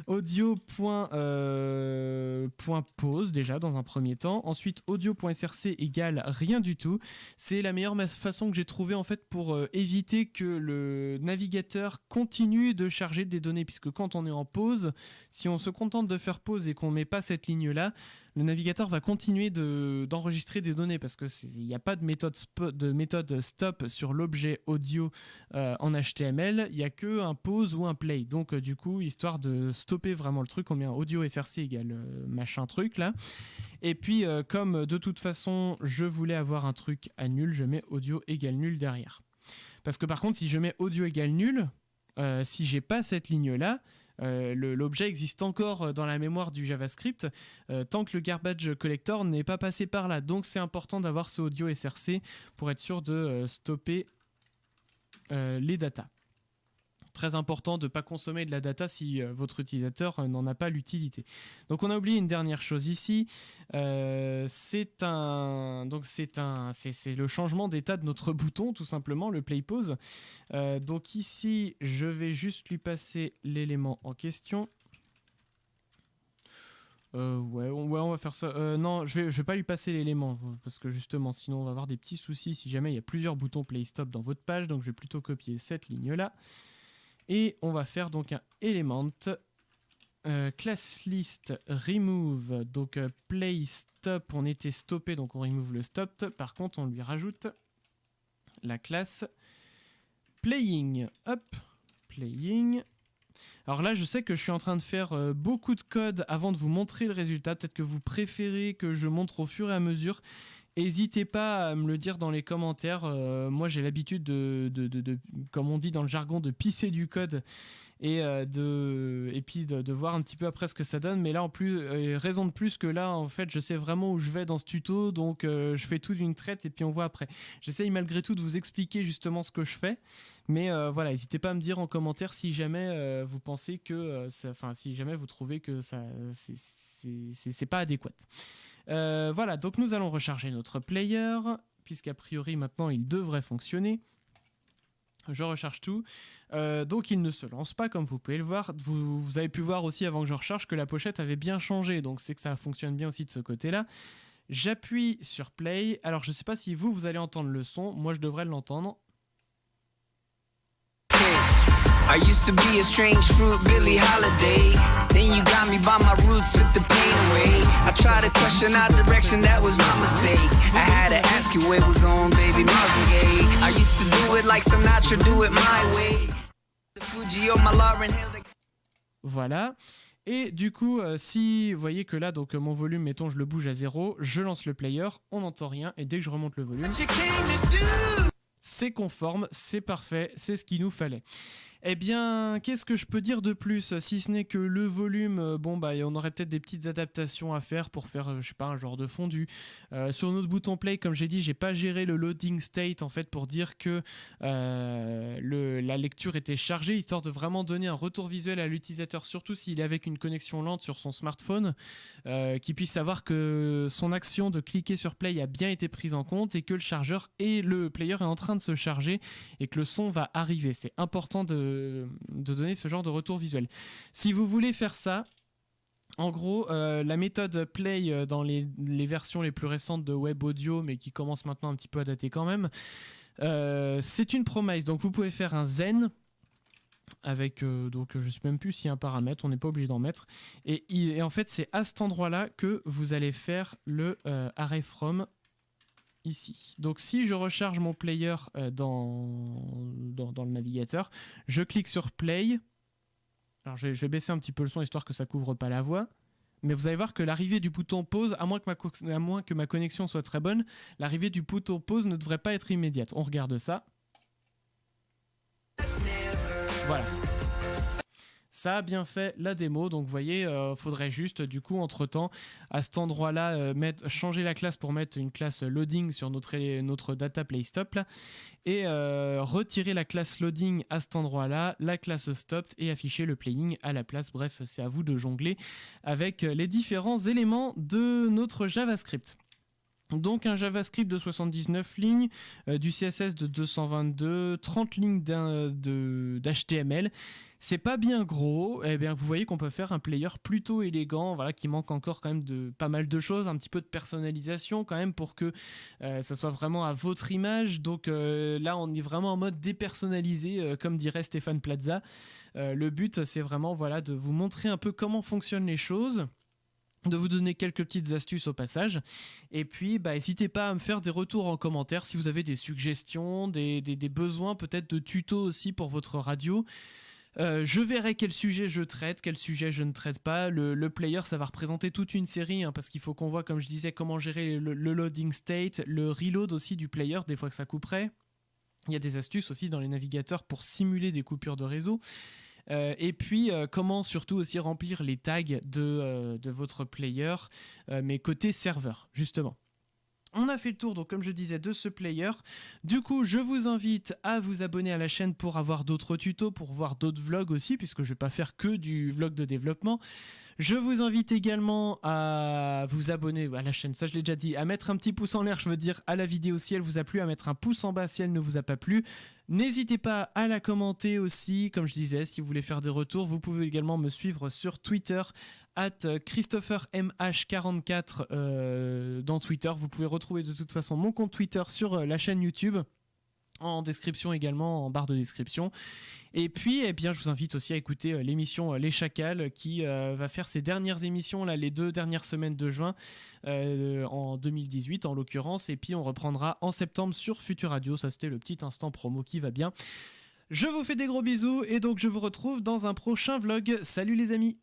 Audio.pause déjà dans un premier temps. Ensuite, audio.src égale rien du tout. C'est la meilleure façon que j'ai trouvée en fait pour éviter que le navigateur continue de charger des données. Puisque quand on est en pause, si on se contente de faire pause et qu'on ne met pas cette ligne-là, le navigateur va continuer d'enregistrer des données parce qu'il n'y a pas de méthode stop sur l'objet audio en HTML, il n'y a que un pause ou un play. Donc du coup, histoire de stopper vraiment le truc, on met un audio src égale machin truc là. Et puis comme de toute façon, je voulais avoir un truc à nul, je mets audio égale nul derrière. Parce que par contre, si je mets audio égale nul, si j'ai pas cette ligne là, l'objet existe encore dans la mémoire du JavaScript tant que le garbage collector n'est pas passé par là. Donc c'est important d'avoir ce audio src pour être sûr de stopper les datas. Très important de ne pas consommer de la data si votre utilisateur n'en a pas l'utilité. Donc on a oublié une dernière chose ici, c'est le changement d'état de notre bouton tout simplement, le play pause. Donc ici je vais juste lui passer l'élément en question. On va faire ça. Non, je vais pas lui passer l'élément parce que justement sinon on va avoir des petits soucis si jamais il y a plusieurs boutons play stop dans votre page. Donc je vais plutôt copier cette ligne là. Et on va faire donc un element class list remove, donc play stop, on était stoppé, donc on remove le stop. Par contre, on lui rajoute la classe playing. Hop, playing. Alors là, je sais que je suis en train de faire beaucoup de code avant de vous montrer le résultat. Peut-être que vous préférez que je montre au fur et à mesure. N'hésitez pas à me le dire dans les commentaires. Moi, j'ai l'habitude de, comme on dit dans le jargon, de pisser du code et puis de voir un petit peu après ce que ça donne. Mais là, en plus, raison de plus que là, en fait, je sais vraiment où je vais dans ce tuto. Donc, je fais tout d'une traite et puis on voit après. J'essaye malgré tout de vous expliquer justement ce que je fais. Mais voilà, n'hésitez pas à me dire en commentaire si jamais vous pensez que... si jamais vous trouvez que ça c'est pas adéquat. Voilà, donc nous allons recharger notre player, puisqu'a priori maintenant il devrait fonctionner. Je recharge tout. Donc il ne se lance pas comme vous pouvez le voir. Vous avez pu voir aussi avant que je recharge que la pochette avait bien changé. Donc c'est que ça fonctionne bien aussi de ce côté-là. J'appuie sur play. Alors je ne sais pas si vous allez entendre le son. Moi je devrais l'entendre. I used to be a strange fruit, Billie Holiday. Then you got me by my roots, took the pain away. I tried to question our direction, that was my mistake. I had to ask you where we're going, baby, Marvin Gaye. I used to do it like Sinatra, do it my way. The Fuji or my Lauryn Hill. Voilà. Et du coup, si vous voyez que là, donc mon volume, mettons, je le bouge à 0, je lance le player, on n'entend rien, et dès que je remonte le volume, c'est conforme, c'est parfait, c'est ce qu'il nous fallait. Eh bien, qu'est-ce que je peux dire de plus, si ce n'est que le volume, on aurait peut-être des petites adaptations à faire pour faire, je sais pas, un genre de fondu. Sur notre bouton play, comme j'ai dit, j'ai pas géré le loading state en fait pour dire que la lecture était chargée, histoire de vraiment donner un retour visuel à l'utilisateur, surtout s'il est avec une connexion lente sur son smartphone, qu'il puisse savoir que son action de cliquer sur play a bien été prise en compte et que le chargeur et le player est en train de se charger et que le son va arriver. C'est important de donner ce genre de retour visuel. Si vous voulez faire ça, en gros, la méthode play dans les versions les plus récentes de web audio, mais qui commence maintenant un petit peu à dater quand même, c'est une promise. Donc vous pouvez faire un zen avec, donc je sais même plus s'il y a un paramètre, on n'est pas obligé d'en mettre. Et en fait, c'est à cet endroit-là que vous allez faire le array from ici. Donc si je recharge mon player dans le navigateur, je clique sur play. Alors je vais baisser un petit peu le son histoire que ça couvre pas la voix. Mais vous allez voir que l'arrivée du bouton pause, à moins que ma connexion soit très bonne, l'arrivée du bouton pause ne devrait pas être immédiate. On regarde ça. Voilà. Ça a bien fait la démo, donc vous voyez, faudrait juste du coup entre temps à cet endroit-là changer la classe pour mettre une classe loading sur notre data play stop là, et retirer la classe loading à cet endroit-là, la classe stop et afficher le playing à la place. Bref, c'est à vous de jongler avec les différents éléments de notre JavaScript. Donc un JavaScript de 79 lignes, du CSS de 222, 30 lignes d'HTML. C'est pas bien gros, eh bien vous voyez qu'on peut faire un player plutôt élégant, voilà, qui manque encore quand même de pas mal de choses, un petit peu de personnalisation quand même pour que ça soit vraiment à votre image. Donc là on est vraiment en mode dépersonnalisé, comme dirait Stéphane Plaza. Le but c'est vraiment voilà, de vous montrer un peu comment fonctionnent les choses, de vous donner quelques petites astuces au passage, et puis n'hésitez pas à me faire des retours en commentaire si vous avez des suggestions, des besoins peut-être de tutos aussi pour votre radio. Je verrai quel sujet je traite, quel sujet je ne traite pas. Le player, ça va représenter toute une série, parce qu'il faut qu'on voit, comme je disais, comment gérer le loading state, le reload aussi du player, des fois que ça couperait. Il y a des astuces aussi dans les navigateurs pour simuler des coupures de réseau. Et puis comment surtout aussi remplir les tags de votre player, mais côté serveur, justement. On a fait le tour, donc comme je disais, de ce player. Du coup, je vous invite à vous abonner à la chaîne pour avoir d'autres tutos, pour voir d'autres vlogs aussi, puisque je ne vais pas faire que du vlog de développement. Je vous invite également à vous abonner à la chaîne, ça je l'ai déjà dit, à mettre un petit pouce en l'air, je veux dire, à la vidéo si elle vous a plu, à mettre un pouce en bas si elle ne vous a pas plu. N'hésitez pas à la commenter aussi, comme je disais, si vous voulez faire des retours. Vous pouvez également me suivre sur Twitter, @ChristopherMH44 dans Twitter. Vous pouvez retrouver de toute façon mon compte Twitter sur la chaîne YouTube. en description également, en barre de description. Et puis, eh bien, je vous invite aussi à écouter l'émission Les Chacals qui va faire ses dernières émissions, là, les 2 dernières semaines de juin, en 2018 en l'occurrence. Et puis, on reprendra en septembre sur Futur Radio. Ça, c'était le petit instant promo qui va bien. Je vous fais des gros bisous et donc je vous retrouve dans un prochain vlog. Salut les amis!